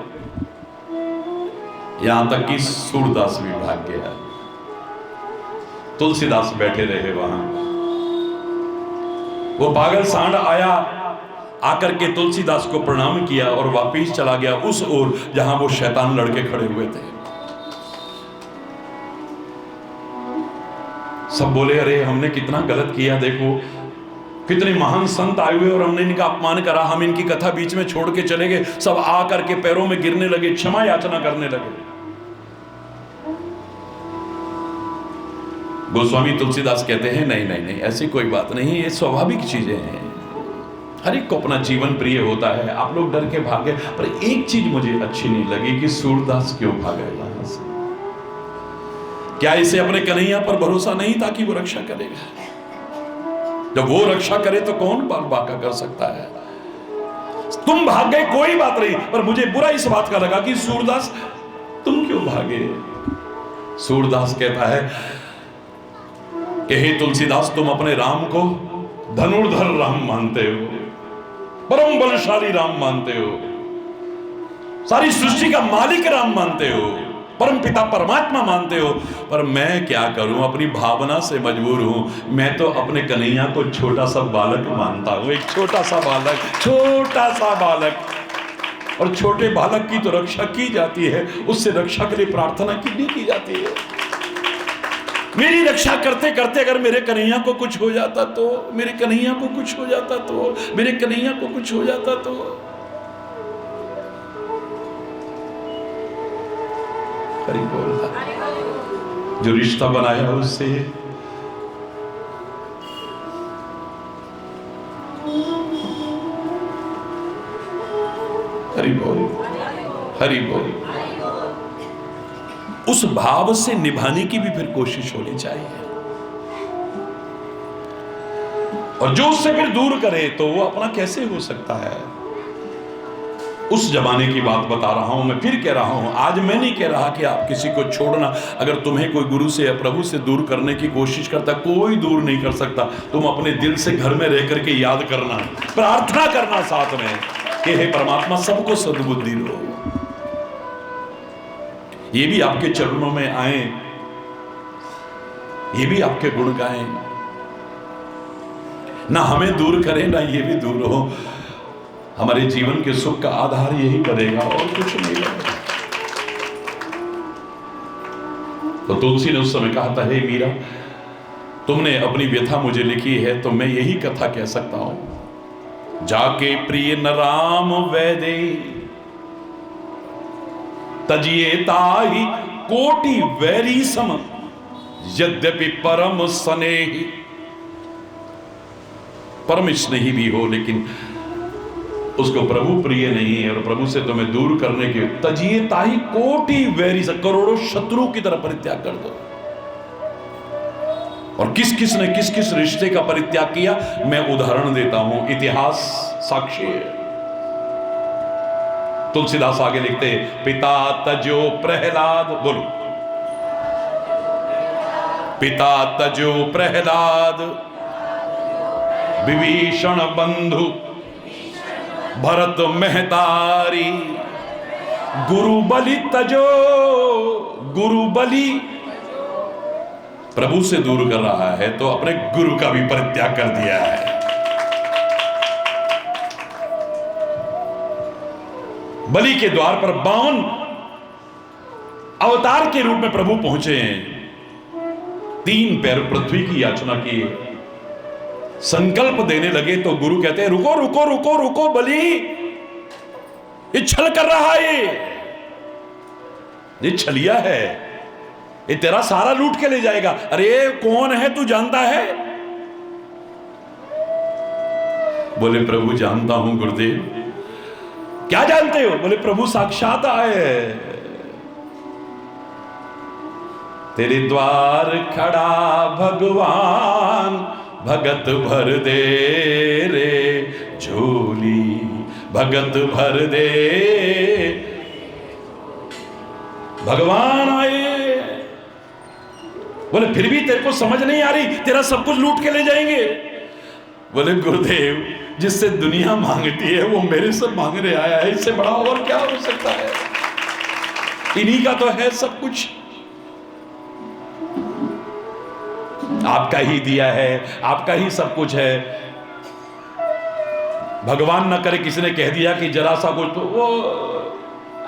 यहां तक कि सूरदास भी भाग गया। तुलसीदास बैठे रहे वहां। वो पागल सांड आया, आकर के तुलसीदास को प्रणाम किया और वापिस चला गया उस ओर जहां वो शैतान लड़के खड़े हुए थे। सब बोले अरे हमने कितना गलत किया, देखो कितने महान संत आए हुए और हमने इनका अपमान करा, हम इनकी कथा बीच में छोड़ के चले गए। सब आ करके पैरों में गिरने लगे, क्षमा याचना करने लगे। गोस्वामी तुलसीदास कहते हैं नहीं नहीं नहीं, ऐसी कोई बात नहीं, ये स्वाभाविक चीजें हैं। हर एक को अपना जीवन प्रिय होता है। आप लोग डर के भागे, पर एक चीज मुझे अच्छी नहीं लगी कि सूरदास क्यों भागा यहां से। क्या इसे अपने कन्हैया पर भरोसा नहीं था कि वो रक्षा करेगा? जब वो रक्षा करे तो कौन बाका कर सकता है? तुम भाग गए कोई बात नहीं, पर मुझे बुरा इस बात का लगा कि सूरदास तुम क्यों भागे। सूरदास कहता है कि हे तुलसीदास, तुम अपने राम को धनुर्धर राम मानते हो, परम बलशाली राम मानते हो, सारी सृष्टि का मालिक राम मानते हो, परम पिता परमात्मा मानते हो, पर मैं क्या करूं, अपनी भावना से मजबूर हूं। मैं तो अपने कन्हैया को छोटा सा बालक मानता हूं, एक छोटा सा बालक। और छोटे बालक की तो रक्षा की जाती है, उससे रक्षा के लिए प्रार्थना की जाती है। मेरी रक्षा करते करते अगर मेरे कन्हैया को कुछ हो जाता तो, मेरे कन्हैया को कुछ हो जाता तो, मेरे कन्हैया को कुछ हो जाता तो। हरि बोल। जो रिश्ता बनाया उससे हरि बोल, हरि बोल। उस भाव से निभाने की भी फिर कोशिश होनी चाहिए। और जो उससे फिर दूर करे तो वो अपना कैसे हो सकता है? उस जमाने की बात बता रहा हूं, मैं फिर कह रहा हूं। आज मैं नहीं कह रहा कि आप किसी को छोड़ना। अगर तुम्हें कोई गुरु से या प्रभु से दूर करने की कोशिश करता, कोई दूर नहीं कर सकता। तुम अपने दिल से घर में रह करके याद करना, प्रार्थना करना साथ में कि हे परमात्मा सबको सद्बुद्धि दो, ये भी आपके चरणों में आए, ये भी आपके गुण गाएं, ना हमें दूर करें ना ये भी दूर हो। हमारे जीवन के सुख का आधार यही बनेगा और कुछ नहीं बनेगा। तो तुलसी ने उस समय कहा था, हे मीरा, तुमने अपनी व्यथा मुझे लिखी है तो मैं यही कथा कह सकता हूं। जाके प्रिय न राम वैदे तजिए ताहि कोटि वैरी सम, यद्यपि परम स्नेही। परम स्नेही भी हो लेकिन उसको प्रभु प्रिय नहीं है, और प्रभु से तुम्हें दूर करने के तजिए ताहि कोटि वैरी सम, करोड़ों शत्रु की तरह परित्याग कर दो। और किस किस ने किस किस रिश्ते का परित्याग किया, मैं उदाहरण देता हूं, इतिहास साक्षी है। तुलसीदास आगे लिखते हैं, पिता तजो प्रहलाद, बोलो, पिता तजो प्रहलाद, विभीषण बंधु भरत महतारी, गुरु बलि तजो, गुरु बलि। प्रभु से दूर कर रहा है तो अपने गुरु का भी परित्याग कर दिया है। बलि के द्वार पर 52 अवतार के रूप में प्रभु पहुंचे हैं। 3 पैर पृथ्वी की याचना की, संकल्प देने लगे तो गुरु कहते हैं, रुको रुको रुको रुको बलि, ये छल कर रहा है, ये छलिया है, ये तेरा सारा लूट के ले जाएगा। अरे कौन है तू जानता है? बोले प्रभु जानता हूं गुरुदेव। क्या जानते हो? बोले प्रभु साक्षात आए, तेरे द्वार खड़ा भगवान, भगत भर दे रे झोली, भगत भर दे। भगवान आए, बोले फिर भी तेरे को समझ नहीं आ रही, तेरा सब कुछ लूट के ले जाएंगे। बोले गुरुदेव, जिससे दुनिया मांगती है वो मेरे से मांगने आया है, इससे बड़ा और क्या हो सकता है? इन्हीं का तो है सब कुछ, आपका ही दिया है, आपका ही सब कुछ है। भगवान न करे किसी ने कह दिया कि जरा सा कुछ, तो वो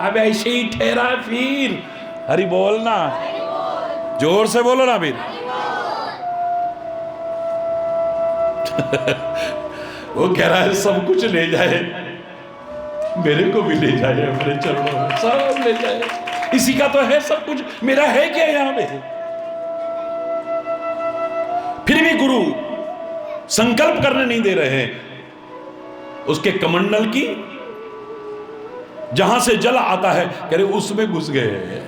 अब ऐसे ही ठहरा। फिर हरि बोल ना, जोर से बोलो ना फिर। वो कह रहा है सब कुछ ले जाए, मेरे को भी ले जाए, अपने चरणों में सब ले जाए, इसी का तो है सब कुछ, मेरा है क्या यहां पे? फिर भी गुरु संकल्प करने नहीं दे रहे हैं। उसके कमंडल की जहां से जल आता है, कह रहे उसमें घुस गए,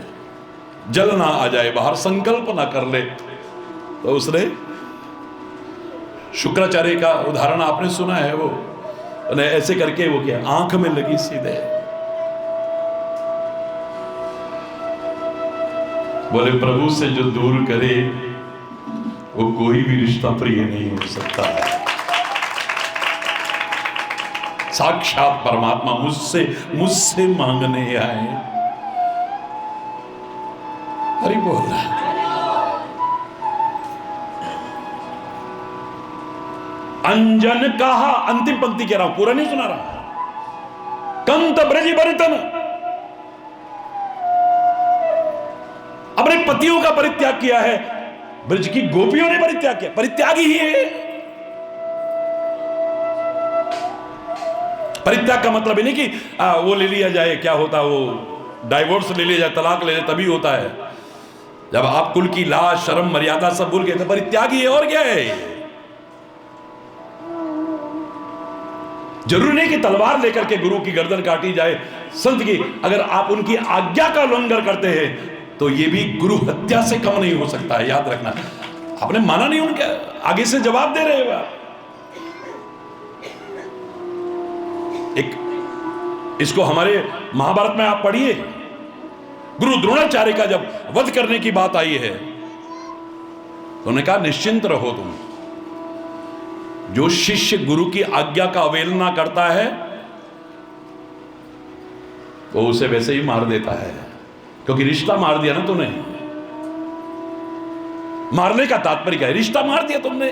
जल ना आ जाए बाहर, संकल्प ना कर ले। तो उसने शुक्राचार्य का उदाहरण आपने सुना है, वो ऐसे करके वो क्या आंख में लगी सीधे, बोले प्रभु से जो दूर करे वो कोई भी रिश्ता प्रिय नहीं हो सकता है। साक्षात परमात्मा मुझसे मांगने आए। हरि बोल। अंजन कहा, अंतिम पंक्ति कह रहा हूं, पूरा नहीं सुना रहा। कंत ब्रज बर्तन, अपने पतियों का परित्याग किया है, ब्रज की गोपियों ने परित्याग किया, परित्यागी ही है। परित्याग का मतलब नहीं कि वो ले लिया जाए, क्या होता वो डाइवोर्स ले लिया जाए, तलाक ले लिया, तभी होता है। जब आप कुल की लाज शर्म मर्यादा सब भूल गए तो परित्यागी है, और क्या है। जरूरी नहीं कि तलवार लेकर के गुरु की गर्दन काटी जाए, संत की, अगर आप उनकी आज्ञा का उल्लंघन करते हैं तो ये भी गुरु हत्या से कम नहीं हो सकता है, याद रखना। आपने माना नहीं, उनके आगे से जवाब दे रहे हो आप। एक इसको हमारे महाभारत में आप पढ़िए, गुरु द्रोणाचार्य का जब वध करने की बात आई है तो उन्होंने कहा निश्चिंत रहो तुम, जो शिष्य गुरु की आज्ञा का अवहेलना करता है वो उसे वैसे ही मार देता है, क्योंकि रिश्ता मार दिया ना तूने। मारने का तात्पर्य क्या है, रिश्ता मार दिया तुमने।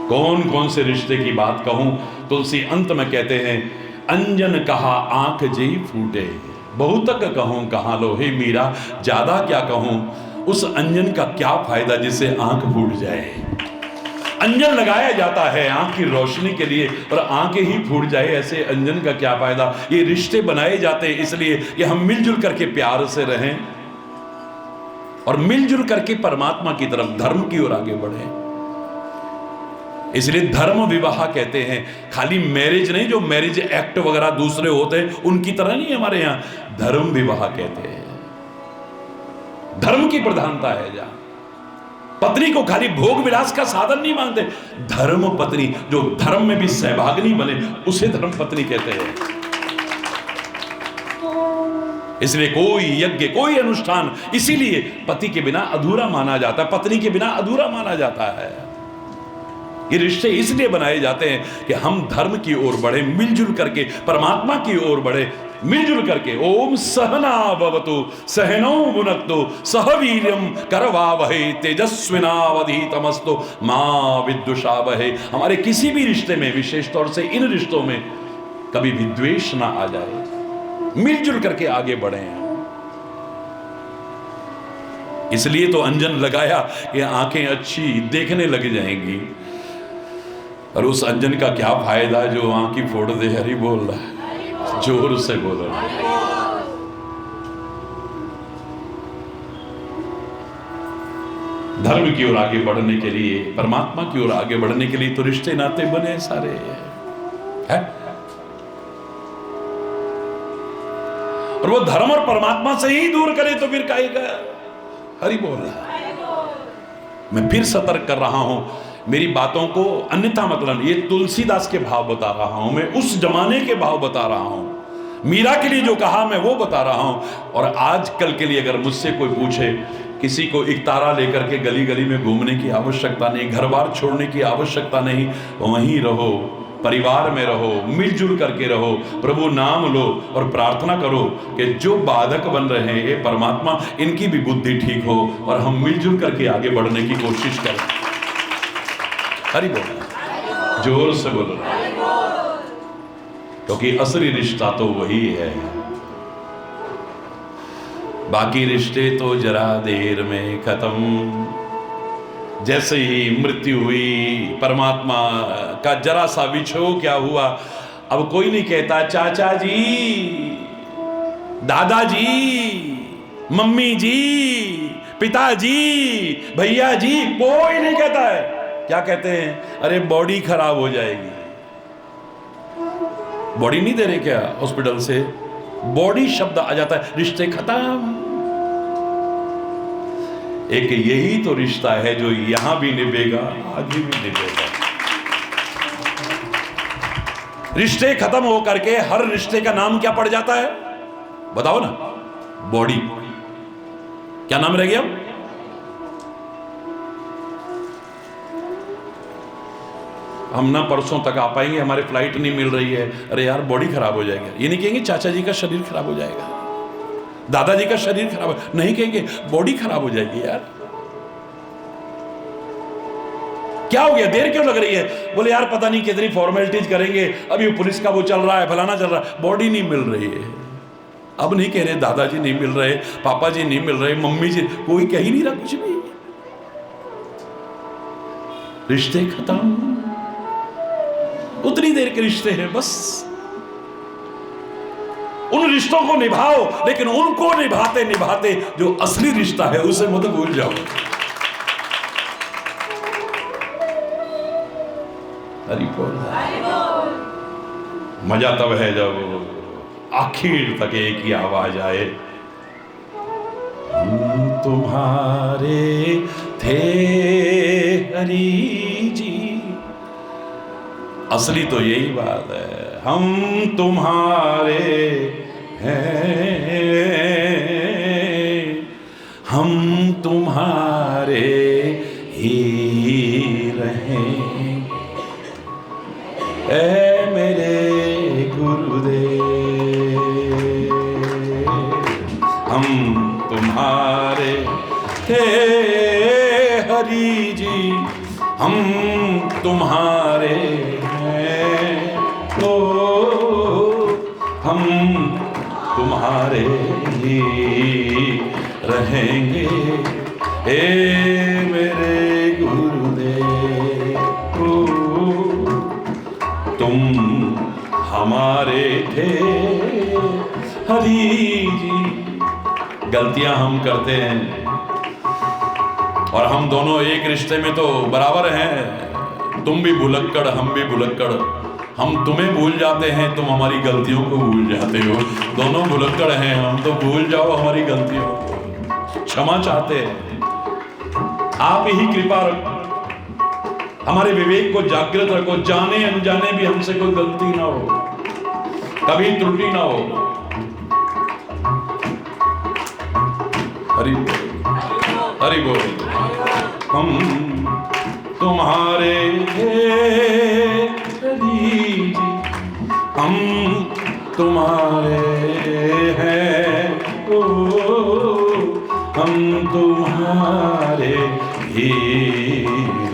कौन कौन से रिश्ते की बात कहूं, तुलसी अंत में कहते हैं अंजन कहा आंख जी फूटे, बहुतक कहूं कहां लो हे मीरा, ज्यादा क्या कहूं उस अंजन का क्या फायदा जिससे आंख फूट जाए। अंजन लगाया जाता है आंख की रोशनी के लिए, और आंखें ही फूट जाए, ऐसे अंजन का क्या फायदा। ये रिश्ते बनाए जाते हैं इसलिए कि हम मिलजुल करके प्यार से रहें और मिलजुल करके परमात्मा की तरफ, धर्म की ओर आगे बढ़ें। इसलिए धर्म विवाह कहते हैं, खाली मैरिज नहीं, जो मैरिज एक्ट वगैरह दूसरे होते हैं उनकी तरह नहीं, हमारे यहां धर्म विवाह कहते हैं। धर्म की प्रधानता है, जहां पत्नी को खाली भोग विलास का साधन नहीं मानते, धर्म पत्नी जो धर्म में भी सहभागिनी बने उसे धर्म पत्नी कहते हैं। इसलिए कोई यज्ञ, कोई अनुष्ठान इसीलिए पति के बिना अधूरा माना जाता है, पत्नी के बिना अधूरा माना जाता है। ये रिश्ते इसलिए बनाए जाते हैं कि हम धर्म की ओर बढ़े, मिलजुल करके परमात्मा की ओर बढ़े, मिलजुल करके। ओम सहना भवतु सहनौ भुनक्तु सह वीर्यं करवावहै तेजस्विनावधीतमस्तु मां विद्विषावहै। हमारे किसी भी रिश्ते में, विशेष तौर से इन रिश्तों में कभी विद्वेष ना आ जाए, मिलजुल करके आगे बढ़े। इसलिए तो अंजन लगाया कि आंखें अच्छी देखने लग जाएंगी, और उस अंजन का क्या फायदा जो आंख ही फोड़ दे। हरि बोल रहा है, जोर से बोल रहा है। धर्म की ओर आगे बढ़ने के लिए, परमात्मा की ओर आगे बढ़ने के लिए तो रिश्ते नाते बने सारे है। और वो धर्म और परमात्मा से ही दूर करे तो फिर काहेगा। हरि बोल रहा है। मैं फिर सतर्क कर रहा हूं, मेरी बातों को अन्यथा मतलब, ये तुलसीदास के भाव बता रहा हूं, मैं उस जमाने के भाव बता रहा हूं, मीरा के लिए जो कहा मैं वो बता रहा हूं। और आज कल के लिए अगर मुझसे कोई पूछे, किसी को एक तारा लेकर के गली गली में घूमने की आवश्यकता नहीं, घर बार छोड़ने की आवश्यकता नहीं, वहीं रहो, परिवार में रहो, मिलजुल करके रहो, प्रभु नाम लो और प्रार्थना करो कि जो बाधक बन रहे हैं ये परमात्मा, इनकी भी बुद्धि ठीक हो और हम मिलजुल करके आगे बढ़ने की कोशिश करें। हरि बोल, जोर से बोलो, क्योंकि असली रिश्ता तो वही है, बाकी रिश्ते तो जरा देर में खत्म। जैसे ही मृत्यु हुई, परमात्मा का जरा सा विछोह क्या हुआ, अब कोई नहीं कहता चाचा जी, दादाजी, मम्मी जी, पिताजी, भैया जी, कोई नहीं कहता है। क्या कहते हैं, अरे बॉडी खराब हो जाएगी। बॉडी नहीं दे रहे क्या हॉस्पिटल से, बॉडी शब्द आ जाता है, रिश्ते खत्म। एक यही तो रिश्ता है जो यहां भी निभेगा, आगे भी निभेगा। रिश्ते खत्म होकर के हर रिश्ते का नाम क्या पड़ जाता है, बताओ ना, बॉडी। क्या नाम रह गया? हम ना परसों तक आ पाएंगे, हमारे फ्लाइट नहीं मिल रही है, अरे यार बॉडी खराब हो जाएगी। ये नहीं कहेंगे चाचा जी का शरीर खराब हो जाएगा, दादाजी का शरीर खराब हो, नहीं कहेंगे बॉडी खराब हो जाएगी। यार क्या हो गया, देर क्यों लग रही है? बोले यार पता नहीं कितनी फॉर्मेलिटीज करेंगे, अभी पुलिस का वो चल रहा है, फलाना चल रहा है, बॉडी नहीं मिल रही है। अब नहीं कह रहे दादाजी नहीं मिल रहे, पापा जी नहीं मिल रहे, मम्मी जी, कोई कह ही नहीं रहा कुछ भी। रिश्ते खत्म, उतनी देर के रिश्ते हैं बस। उन रिश्तों को निभाओ, लेकिन उनको निभाते निभाते जो असली रिश्ता है उसे मत भूल जाओ। हरि बोल। मजा तब है जब आखिर तक एक ही आवाज आए, हम तुम्हारे थे हरि जी। असली तो यही बात है, हम तुम्हारे हैं, हम तुम्हारे ही रहें। ऐ मेरे गुरुदेव, हम तुम्हारे थे हरि जी, हम तुम्हारे हैं, तो हम तुम्हारे ही रहेंगे। हे मेरे गुरुदेव, तुम हमारे थे हरि जी। गलतियां हम करते हैं और हम दोनों एक रिश्ते में तो बराबर हैं। तुम भी भुलक्कड़, हम भी भुलक्कड़। हम तुम्हें भूल जाते हैं, तुम हमारी गलतियों को भूल जाते हो। दोनों भुलक्कड़ हैं, हम तो भूल जाओ हमारी गलतियों को, क्षमा चाहते हैं। आप ही कृपा रखो, हमारे विवेक को जागृत रखो, जाने अनजाने भी हमसे कोई गलती ना हो, कभी त्रुटि ना हो। हरि बोल, हरि बोल। हम तुम्हारे हरि जी, हम तुम्हारे हैं, ओ हम तुम्हारे ही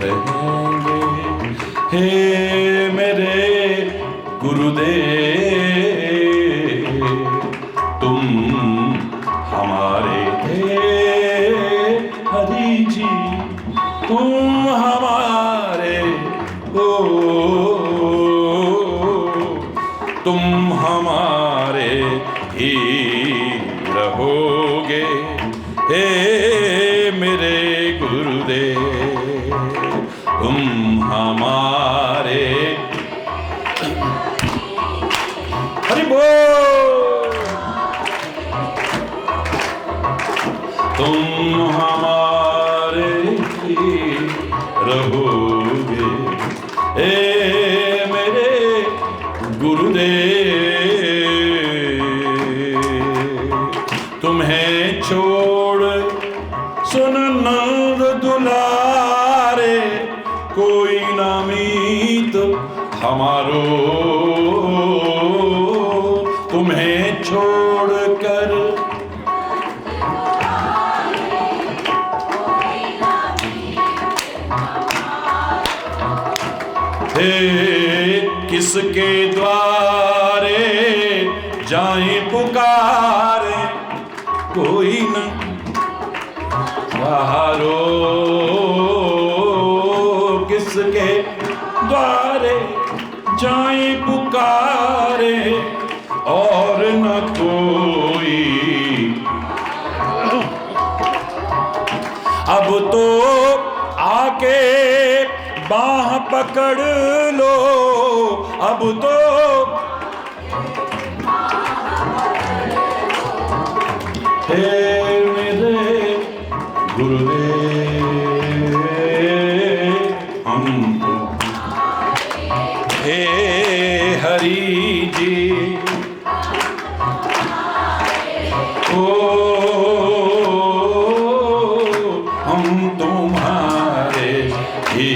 रहेंगे। हे मेरे गुरुदेव, तुम हमारे थे हरि जी, तुम हमारे, ओ तुम हमारे ही रहोगे। हे मेरे गुरुदेव, तुम हमारे, हरि बोल, तुम हमारे ही रहोगे। हे मेरे गुरुदेव, तुम्हें छोड़ सुन नंद दुलारे, कोई ना मीत हमारो, तुम्हें छोड़ कर हे किसके द्वारे जाए पुकारे, कोई न सहारो, किसके द्वारे जाए पुकारे, और न कोई। अब तो आके पकड़ लो अब तो, हे मेरे गुरुदेव हम तो, हे हरि जी ओ हम तुम्हारे ही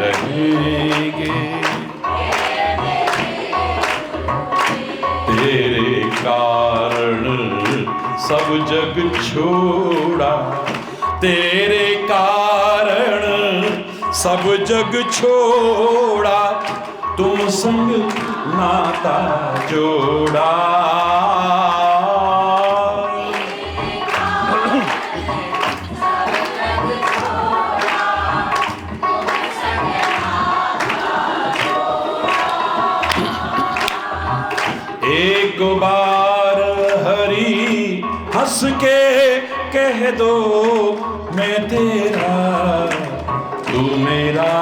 रहेंगे। तेरे कारण सब जग छोड़ा, तेरे कारण सब जग छोड़ा, तुम संग नाता जोड़ा। एक बार हरि हंस के कह दो, मैं तेरा तू मेरा।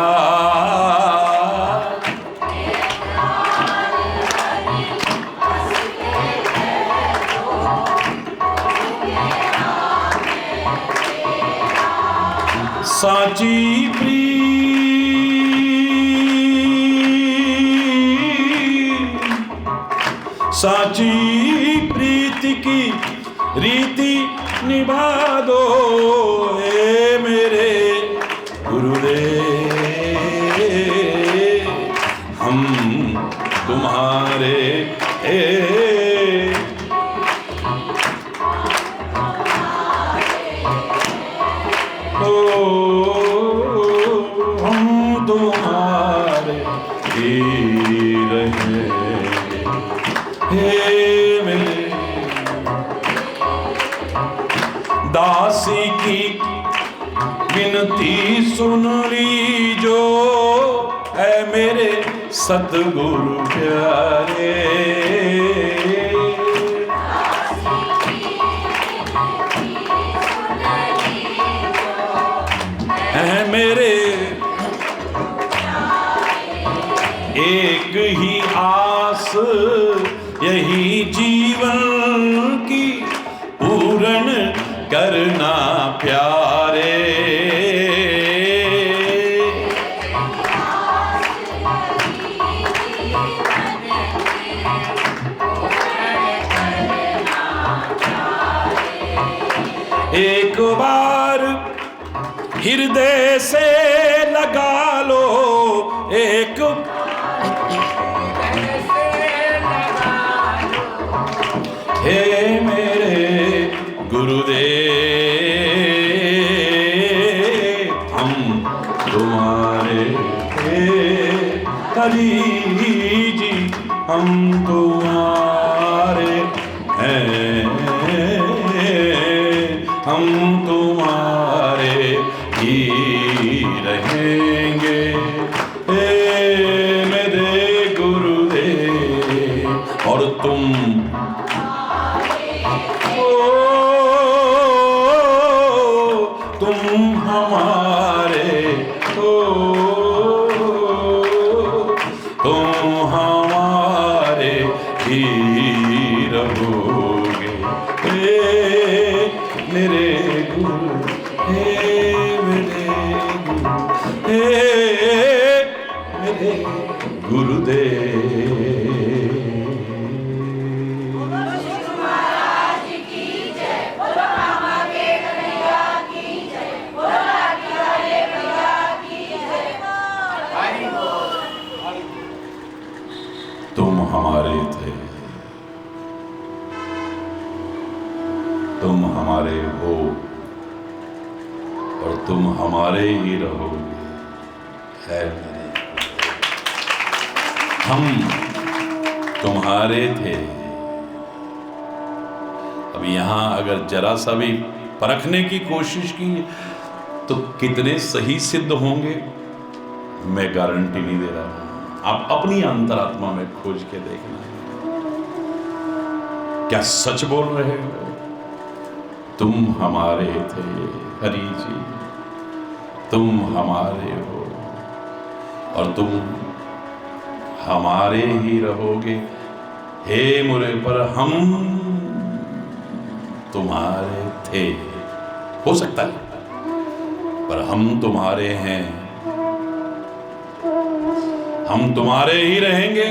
साची साची प्रीति की रीति निभा दो, हे मेरे गुरुदेव हम तुम्हारे ओ हम तुम्हारे ही रहेंगे। हे मेरे दासी की विनती सुन लीजो, ऐ मेरे सतगुरु प्यारे। ऐ मेरे एक ही आस यही जीवन की पूर्ण करना प्यारे। एक बार हृदय से लगा लो, एक हे मेरे गुरुदेव हम तुम्हारे हरि जी हम तुम्हारे हैं, हम तुम्हारे ही रहेंगे। हे मेरे गुरुदेव और तुम तुम हमारे हो, तुम हमारे ही रहोगे। हे मेरे गुरु, हे मेरे गुरु, हे मेरे गुरुदेव। तुम हमारे थे, तुम हमारे हो और तुम हमारे ही रहोगे। है हम तुम्हारे थे। अब यहां अगर जरा सा भी परखने की कोशिश की तो कितने सही सिद्ध होंगे मैं गारंटी नहीं दे रहा हूं। आप अपनी अंतरात्मा में खोज के देखना, क्या सच बोल रहे हो? तुम हमारे थे हरि जी, तुम हमारे हो। और तुम हमारे ही रहोगे। हे मुरे पर हम तुम्हारे थे, हो सकता है, पर हम तुम्हारे हैं, हम तुम्हारे ही रहेंगे।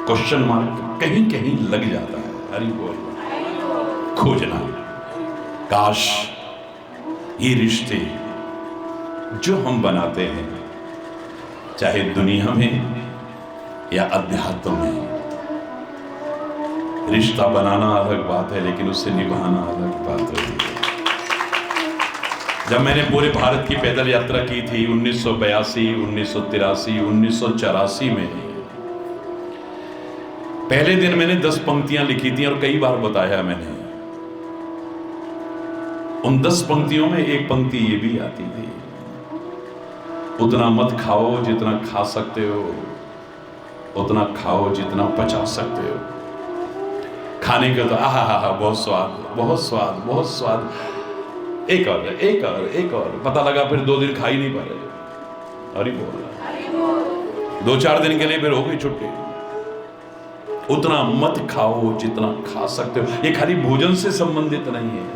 क्वेश्चन मार्क कहीं कहीं लग जाता है। हरि बोल। खोजना, काश ये रिश्ते जो हम बनाते हैं, चाहे दुनिया में या अध्यात्म में, रिश्ता बनाना अलग बात है, लेकिन उससे निभाना अलग बात है। जब मैंने पूरे भारत की पैदल यात्रा की थी 1982, 1983, 1984 में, पहले दिन मैंने 10 पंक्तियां लिखी थी और कई बार बताया मैंने। उन 10 पंक्तियों में एक पंक्ति ये भी आती थी, उतना मत खाओ जितना खा सकते हो, उतना खाओ जितना पचा सकते हो। खाने का तो आहा बहुत स्वाद, बहुत स्वाद, बहुत स्वाद, एक और एक और एक और, पता लगा फिर 2 दिन खा ही नहीं पा रहे। अरे बोल, 2-4 दिन के लिए फिर हो गई छुट्टी। उतना मत खाओ जितना खा सकते हो, ये खाली भोजन से संबंधित नहीं है।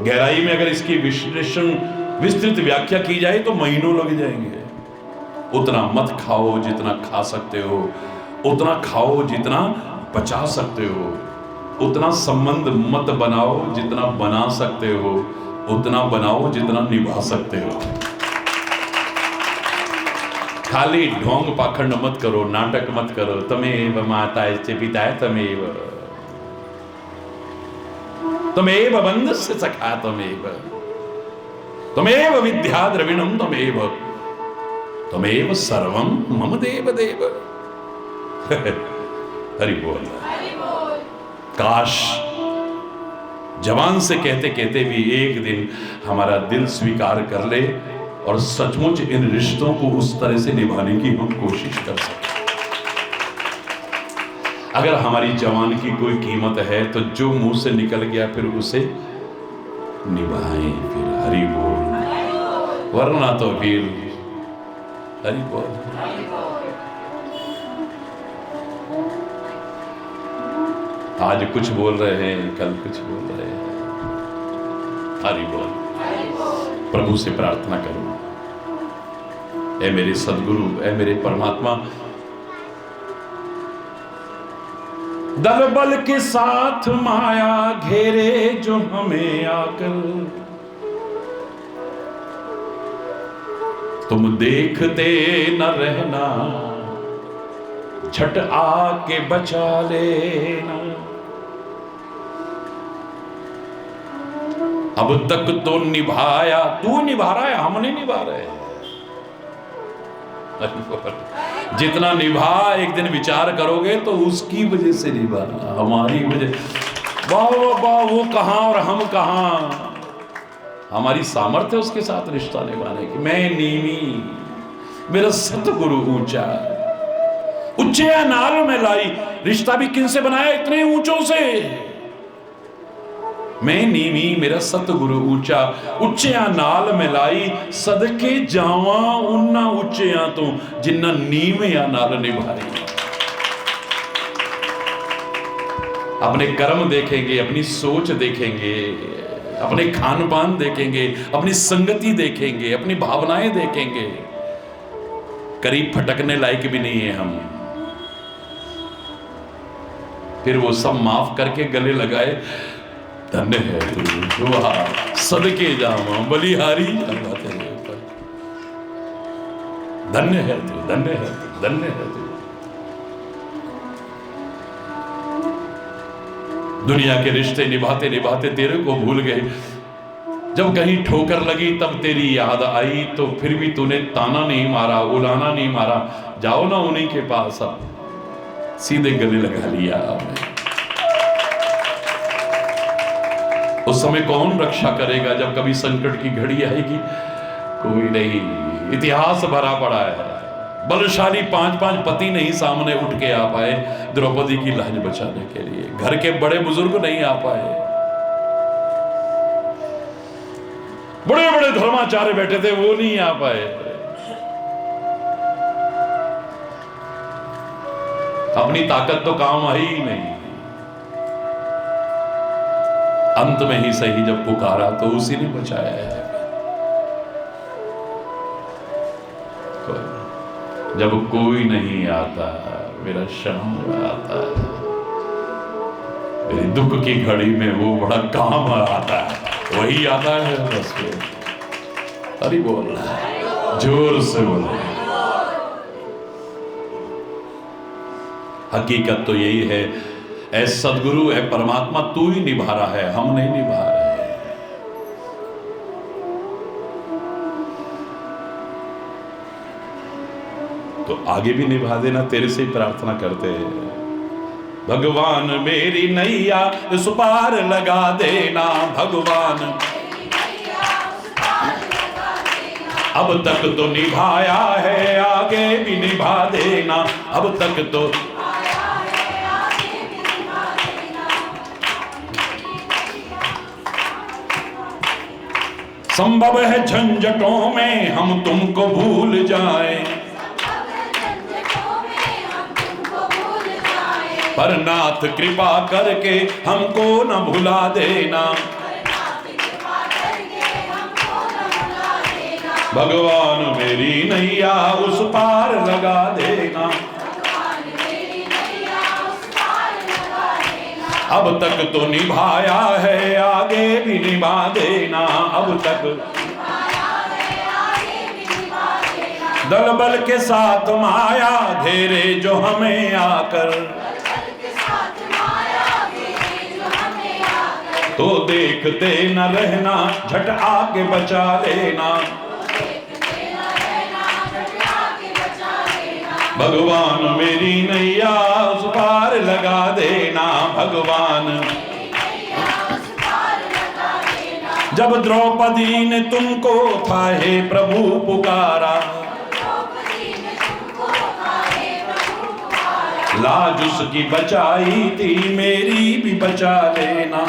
गहराई में अगर इसकी विस्तृत व्याख्या की जाए तो महीनों लग जाएंगे। उतना मत खाओ जितना खा सकते हो, उतना खाओ जितना बचा सकते हो, उतना संबंध मत बनाओ जितना बना सकते हो, उतना बनाओ जितना निभा सकते हो। खाली ढोंग पाखंड मत करो, नाटक मत करो। तमेव माताय च पिताय तमेव, तमेव बंधुस्य सखा तमेव, तमेव विद्या द्रविणम तमेव, तमेव सर्वम मम देव देव। हरि बोल। काश जवान से कहते कहते भी एक दिन हमारा दिल स्वीकार कर ले और सचमुच इन रिश्तों को उस तरह से निभाने की हम कोशिश कर सकें। अगर हमारी जवान की कोई कीमत है तो जो मुंह से निकल गया फिर उसे निभाएं। फिर हरि बोल, वरना तो फिर हरि बोल। आज कुछ बोल रहे हैं, कल कुछ बोल रहे हैं। हरि बोल। प्रभु से प्रार्थना करो, ऐ मेरे सदगुरु, ऐ मेरे परमात्मा, दल बल के साथ माया घेरे जो हमें आकर, तुम देखते न रहना, झट आके बचा लेना। अब तक तो निभाया, तू निभा रहा है, हम नहीं निभा रहे। जितना निभा एक दिन विचार करोगे तो उसकी वजह से निभा, हमारी वजह। वाह वो कहां और हम कहां। हमारी सामर्थ्य उसके साथ रिश्ता निभाने की। मैं नीवी, मेरा सतगुरु ऊंचा, ऊंचे नाल में लाई। रिश्ता भी किन से बनाया? इतने ऊंचों से। मैं नीवी, मेरा सतगुरु ऊंचा, उच्चिया नाल मिलाई। सदके जावा उन्ना उच्चिया तो जिन्ना नीविया नाल निभाई। अपने कर्म देखेंगे, अपनी सोच देखेंगे, अपने खान पान देखेंगे, अपनी संगति देखेंगे, अपनी भावनाएं देखेंगे, करीब फटकने लायक भी नहीं है हम। फिर वो सब माफ करके गले लगाए, धन्य है तू, वाह सदके जावा बलिहारी, धन्य है तू, धन्य है तू, धन्य है तू। दुनिया के रिश्ते निभाते निभाते तेरे को भूल गए। जब कहीं ठोकर लगी तब तेरी याद आई, तो फिर भी तूने ताना नहीं मारा, उलाना नहीं मारा। जाओ ना उन्हीं के पास, अब सीधे गले लगा लिया आपने। उस समय कौन रक्षा करेगा जब कभी संकट की घड़ी आएगी? कोई नहीं। इतिहास भरा पड़ा है, बलशाली 5-5 पति नहीं सामने उठ के आ पाए द्रौपदी की लाज बचाने के लिए। घर के बड़े बुजुर्ग नहीं आ पाए। बड़े बड़े धर्माचार्य बैठे थे, वो नहीं आ पाए। अपनी ताकत तो काम आई ही नहीं। अंत में ही सही जब पुकारा तो उसी ने बचाया है। जब कोई नहीं आता मेरा श्याम आता है, मेरी दुख की घड़ी में वो बड़ा काम आता है, वही आता है बस। अरे बोल रहा है, जोर से बोल रहा है। हकीकत तो यही है, ऐ सदगुरु है परमात्मा, तू ही निभा रहा है, हम नहीं निभा रहे। तो आगे भी निभा देना, तेरे से ही प्रार्थना करते हैं। भगवान मेरी नैया उस पार लगा देना, भगवान अब तक तो निभाया है, आगे भी निभा देना, अब तक तो संभव है झंझटों में हम तुमको भूल जाएं, पर नाथ कृपा करके हमको न भुला देना। भगवान मेरी नैया उस पार लगा देना, अब तक तो निभाया है, आगे भी निभा देना, अब तक दल बल के साथ माया घेरे जो हमें आकर, तो देखते न रहना झट आके बचा लेना। भगवान मेरी नैया उस पार लगा देना, भगवान। जब द्रौपदी ने तुमको था हे प्रभु पुकारा, लाज उसकी बचाई थी, मेरी भी बचा लेना।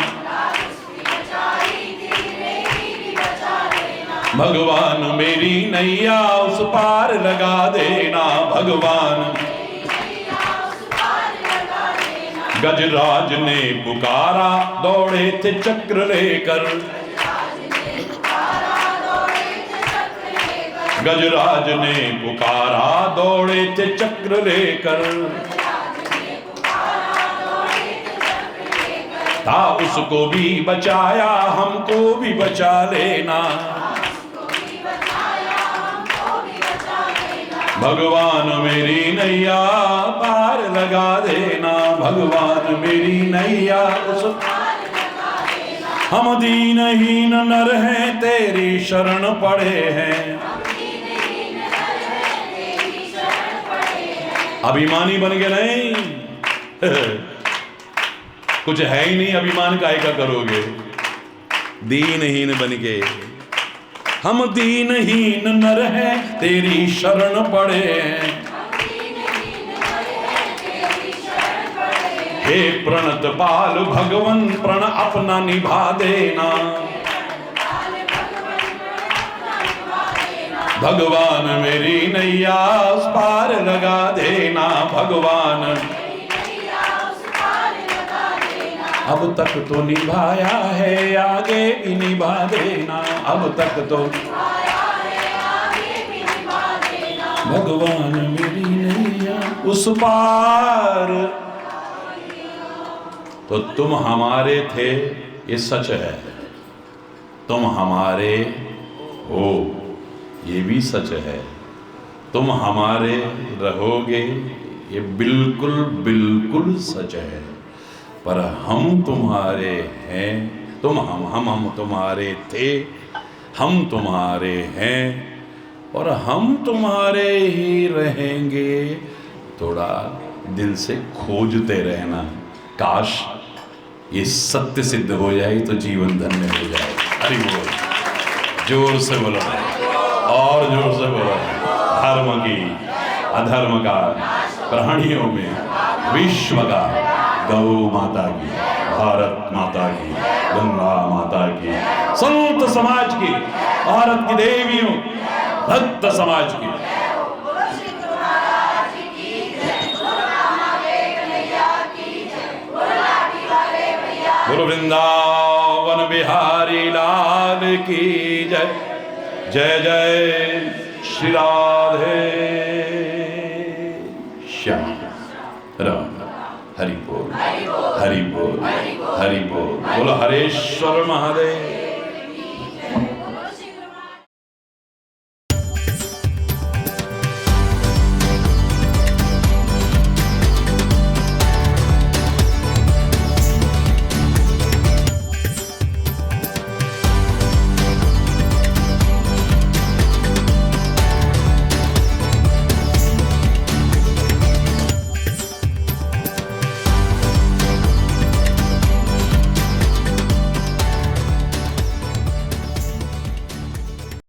भगवान मेरी नैया उस पार लगा देना, भगवान। गजराज ने पुकारा दौड़े थे चक्र लेकर, गजराज ने पुकारा दौड़े थे चक्र लेकर, था उसको भी बचाया हमको भी बचा लेना। भगवान मेरी नैया पार लगा देना, भगवान मेरी नैया उस हम दीनहीन नर हैं तेरी शरण पड़े हैं। अभिमानी बन के नहीं कुछ है ही नहीं, अभिमान काहे का करोगे। दीनहीन बन के, हम दीनहीन नर हैं तेरी शरण पड़े हैं। हे प्रणत पाल भगवन प्रण अपना निभा देना, भगवान मेरी नैया उस पार लगा देना, भगवान। अब तक तो निभाया है, आगे भी निभा देना, अब तक तो भगवान मेरी नैया उस पार। तो तुम हमारे थे ये सच है, तुम हमारे हो ये भी सच है, तुम हमारे रहोगे ये बिल्कुल बिल्कुल सच है। पर हम तुम्हारे हैं, हम तुम्हारे थे, हम तुम्हारे हैं और हम तुम्हारे ही रहेंगे। थोड़ा दिल से खोजते रहना, काश ये सत्य सिद्ध हो जाए तो जीवन धन्य हो जाए। हरि बोल, जोर से बोलो और जोर से बोलो। धर्म की अधर्म का, प्राणियों में विश्व का, गौ माता की, भारत माता की, गंगा माता की, संत समाज की भारत की देवियों, भक्त समाज की। गुरु वृंदावन बिहारी लाल की जय। जय जय श्री राधे श्याम राम। हरि बोल, हरि बोल, हरि बोल। बोलो हरेश्वर महादेव।